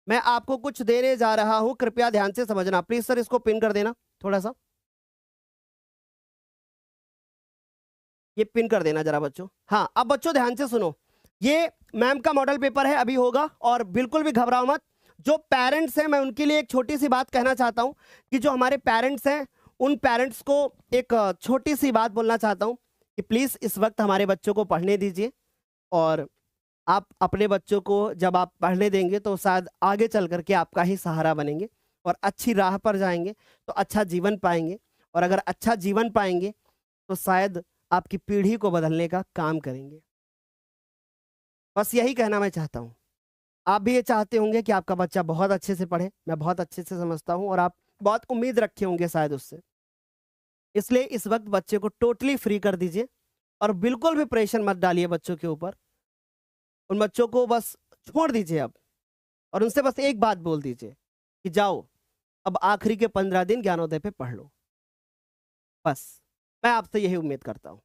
मैं आपको कुछ देने जा रहा हूं, कृपया ध्यान से समझना। प्लीज सर इसको पिन कर देना थोड़ा सा, ये पिन कर देना जरा बच्चों। हाँ, अब बच्चों ध्यान से सुनो, ये मैम का मॉडल पेपर है, अभी होगा। और बिल्कुल भी घबराओ मत। जो पेरेंट्स हैं, मैं उनके लिए एक छोटी सी बात कहना चाहता हूं कि जो हमारे पेरेंट्स हैं, उन पेरेंट्स को एक छोटी सी बात बोलना चाहता हूं कि प्लीज इस वक्त हमारे बच्चों को पढ़ने दीजिए। और आप अपने बच्चों को जब आप पढ़ने देंगे तो शायद आगे चल करके आपका ही सहारा बनेंगे और अच्छी राह पर जाएंगे तो अच्छा जीवन पाएंगे। और अगर अच्छा जीवन पाएंगे तो शायद आपकी पीढ़ी को बदलने का काम करेंगे। बस यही कहना मैं चाहता हूं। आप भी ये चाहते होंगे कि आपका बच्चा बहुत अच्छे से पढ़े, मैं बहुत अच्छे से समझता हूं, और आप बहुत उम्मीद रखे होंगे शायद उससे। इसलिए इस वक्त बच्चे को टोटली फ्री कर दीजिए और बिल्कुल भी प्रेशर मत डालिए बच्चों के ऊपर। उन बच्चों को बस छोड़ दीजिए अब, और उनसे बस एक बात बोल दीजिए कि जाओ अब आखिरी के 15 दिन ज्ञानोदय पे पढ़ लो। बस मैं आपसे यही उम्मीद करता हूं।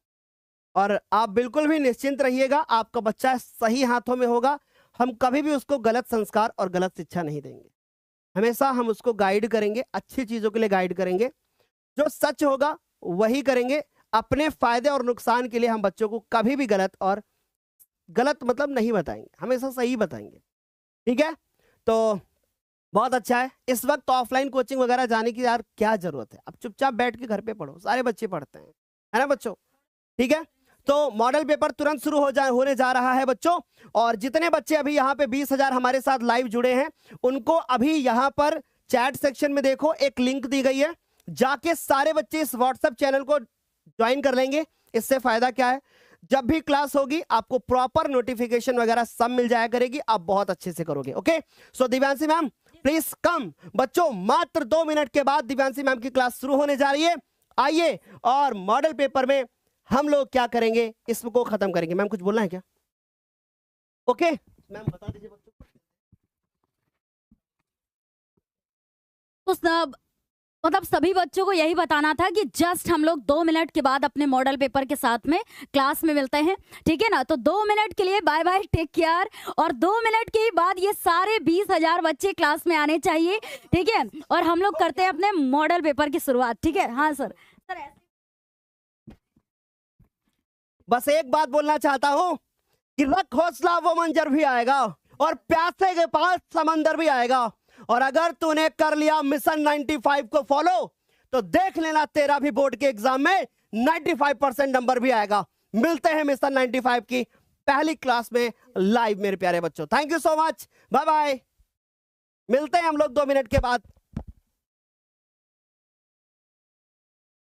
और आप बिल्कुल भी निश्चिंत रहिएगा, आपका बच्चा सही हाथों में होगा। हम कभी भी उसको गलत संस्कार और गलत शिक्षा नहीं देंगे। हमेशा हम उसको गाइड करेंगे, अच्छी चीजों के लिए गाइड करेंगे। जो सच होगा वही करेंगे। अपने फायदे और नुकसान के लिए हम बच्चों को कभी भी गलत मतलब नहीं बताएंगे, हमेशा सही बताएंगे, ठीक है। तो बहुत अच्छा है। इस वक्त तो ऑफलाइन कोचिंग वगैरह जाने की यार क्या जरूरत है, अब चुपचाप बैठ के घर पे पढ़ो, सारे बच्चे पढ़ते हैं, है ना बच्चों, ठीक है। तो मॉडल पेपर तुरंत शुरू होने जा रहा है बच्चों। और जितने बच्चे अभी यहाँ पे 20,000 हमारे साथ लाइव जुड़े हैं, उनको अभी यहाँ पर चैट सेक्शन में देखो एक लिंक दी गई है, जाके सारे बच्चे इस व्हाट्सएप चैनल को ज्वाइन कर लेंगे। इससे फायदा क्या है, जब भी क्लास होगी आपको प्रॉपर नोटिफिकेशन वगैरह सब मिल जाया करेगी, आप बहुत अच्छे से करोगे, okay. So Divyanshi ma'am please come. बच्चों मात्र 2 मिनट के बाद दिव्यांशी मैम की क्लास शुरू होने जा रही है। आइए और मॉडल पेपर में हम लोग क्या करेंगे, इसको खत्म करेंगे। मैम कुछ बोलना है क्या? ओके मैम बता दीजिए बच्चों को। तो सब मतलब सभी बच्चों को यही बताना था कि जस्ट हम लोग 2 मिनट के बाद अपने मॉडल पेपर के साथ में क्लास में मिलते हैं, ठीक है ना। तो 2 मिनट के लिए बाय बाय, टेक केयर। और 2 मिनट के बाद ये सारे 20,000 बच्चे क्लास में आने चाहिए, ठीक है। और हम लोग करते हैं अपने मॉडल पेपर की शुरुआत, ठीक है। हाँ सर। सर बस एक बात बोलना चाहता हूं कि रख हौसला, वो मंजर भी आएगा और प्यासे के पास समंदर भी आएगा। और अगर तूने कर लिया मिशन 95 को फॉलो तो देख लेना तेरा भी बोर्ड के एग्जाम में 95% नंबर भी आएगा। मिलते हैं मिशन 95 की पहली क्लास में लाइव मेरे प्यारे बच्चों। Thank you so much, bye bye. मिलते हैं हम लोग 2 मिनट के बाद।